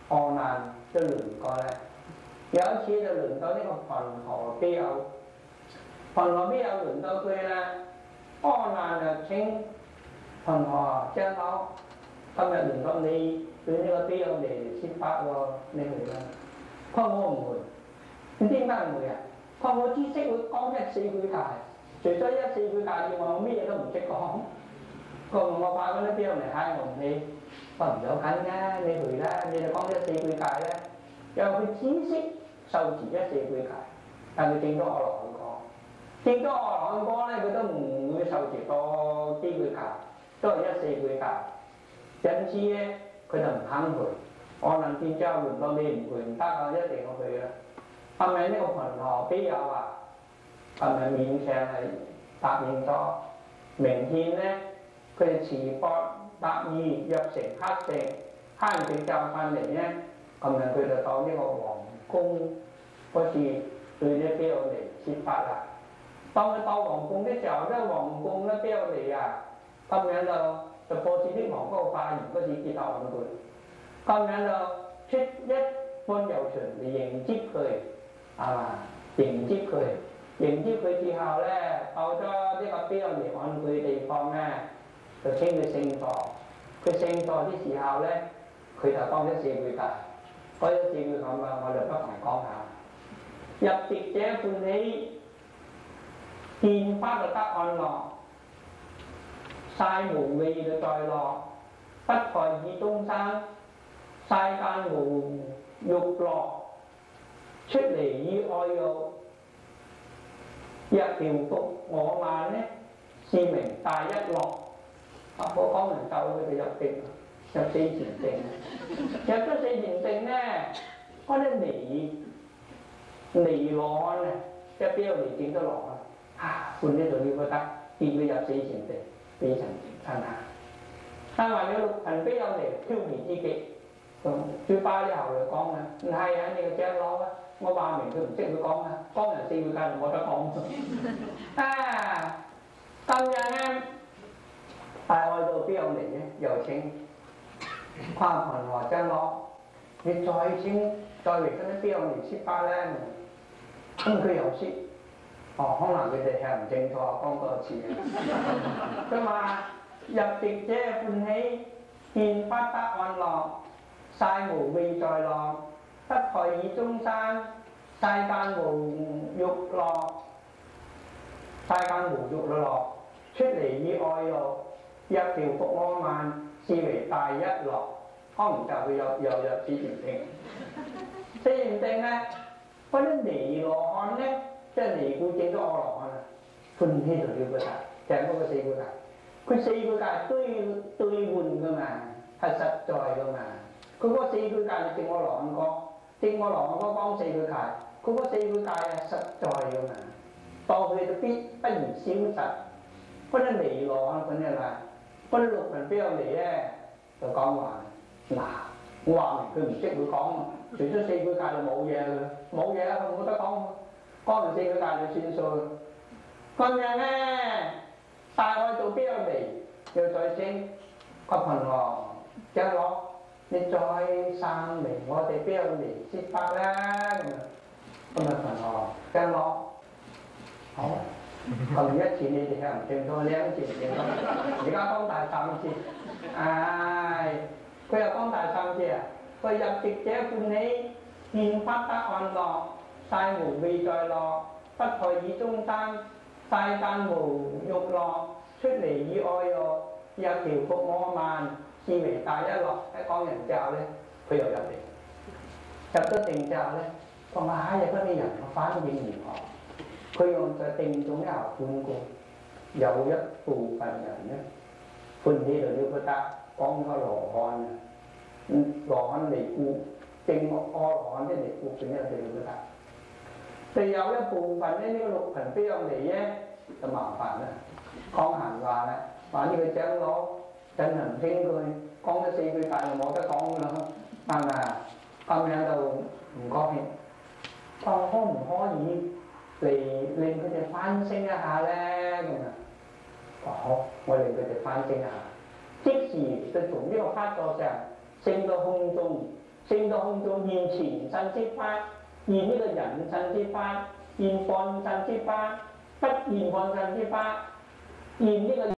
阿難都輪過咧。有一次就輪到呢個頻河比丘，頻河比丘輪到佢啦。阿難就請頻河長老，今日輪到你對呢個比丘嚟説法喎，你嚟啦。佢話我唔會，你點解唔會啊？佢話我只識會講一四句戒，除咗一四句戒以外，我咩嘢都唔識講。佢話我怕嗰啲比丘嚟嚇我唔起，我唔有緊嘅，你嚟啦，你就講一四句戒咧。因為佢只識受持一四句戒，但佢證咗阿羅漢果，證咗阿羅漢果咧，佢都唔會受持多幾句戒，都係一四句戒。因此咧，佢就唔肯去。我能見之後輪到你唔去唔得啊，一定要去啦。係咪呢個頻河比丘啊？係咪勉強係答應咗？明天咧，佢哋持缽答意入城乞食，乞完食之後翻嚟咧，咁樣佢就到呢個皇宮嗰時對啲比丘尼説法啦。當佢到皇宮嘅時候咧，皇宮咧比丘尼啊，咁樣就破處啲皇宮化緣嗰時結頭安居。咁樣就出一般遊巡嚟迎接佢，係嘛？迎接佢之後咧，到咗呢個比丘尼安居地方咧，就稱佢聖座。佢聖座啲時候咧，佢就講咗四句戒。嗰四句咁啊，我就不妨講下。入席者歡喜，見法就得安樂，曬無畏就在樂，不害以眾生。世間無欲樂，出離以愛欲，若調伏我慢呢，是名大一樂。我講完就佢哋入定，入四禪定。入咗四禪定咧，嗰啲尼羅漢啊，即係比丘尼證咗羅啊，換呢度要覺得見佢入四禪定，非常親下。但係你六塵比丘尼飄然之極。最巴啲後嚟講啊，唔係啊，你個長老啊，我話明佢唔識佢講啊，講人四句戒冇得講啊。咁樣咧，大愛道比丘尼咧，又請跨頻河長老，你再請再嚟嗰啲比丘尼説法咧，咁佢又識，可能佢哋係唔清楚講多次嘅。佢話入席者歡喜，見法得安樂。曬無畏在樂，不害以眾生。世間無欲樂，世間無欲樂，出離以愛欲，若調伏我慢，是為大一樂。可能就會又入四禪定。四禪定咧，嗰啲尼羅漢咧，即係尼姑證咗阿羅漢啊，歡喜就了不得，就係嗰個四句戒。佢四句戒對換噶嘛，係實在噶嘛。佢嗰四句戒就證我羅漢果，證我羅漢果講四句戒，佢嗰四句戒係實在嘅嘛，當佢就必不然消失。嗰啲尼羅漢嗰啲啦，嗰啲六塵比丘尼咧就講話嗱，我話明佢唔識會講，除咗四句戒就冇嘢㗎啦，冇嘢啦，佢冇得講，講完四句戒就算數。咁樣咧，帶我到邊度嚟？又再升個朋友，張羅你再三嚟我哋邊度嚟接法啦咁啊朋友張羅好。cầm nhất chỉ đi thì hàng tiền thôi lén chỉ tiền thôi chỉ có con tài sản chi bây giờ con tài sản chi bây giờ trực chế phun ấy nhìn phát tác hoàn lò sai ngủ vì trời lò bất thời ý trung tan sai tan ngủ dục lò xuất lý ý oi lò giờ kiểu phục ngô màn chi về tài nhất lò cái con nhận chào lên bây giờ nhập đi nhập tới tình chào lên còn hai giờ có đi nhận nó phá cái gì họ佢用就定種牛半個，有一部分人咧歡喜到了不得，講個羅漢啊，羅漢尼姑正阿羅漢啲尼姑點樣到了不得？但有一部分咧呢、這個六貧邊樣嚟咧就麻煩啦，講閒話啦，話呢個長老進行清句，講咗四句戒就冇得講㗎啦，係咪啊？咁樣就唔高興，講可唔可以？嚟令佢哋翻升一下咧咁啊！好，我令佢哋翻升一下，即時就從呢個法座上升到空中，升到空中現前身之法，現呢個人身之法，現放身之法，不現放身之法，現呢個。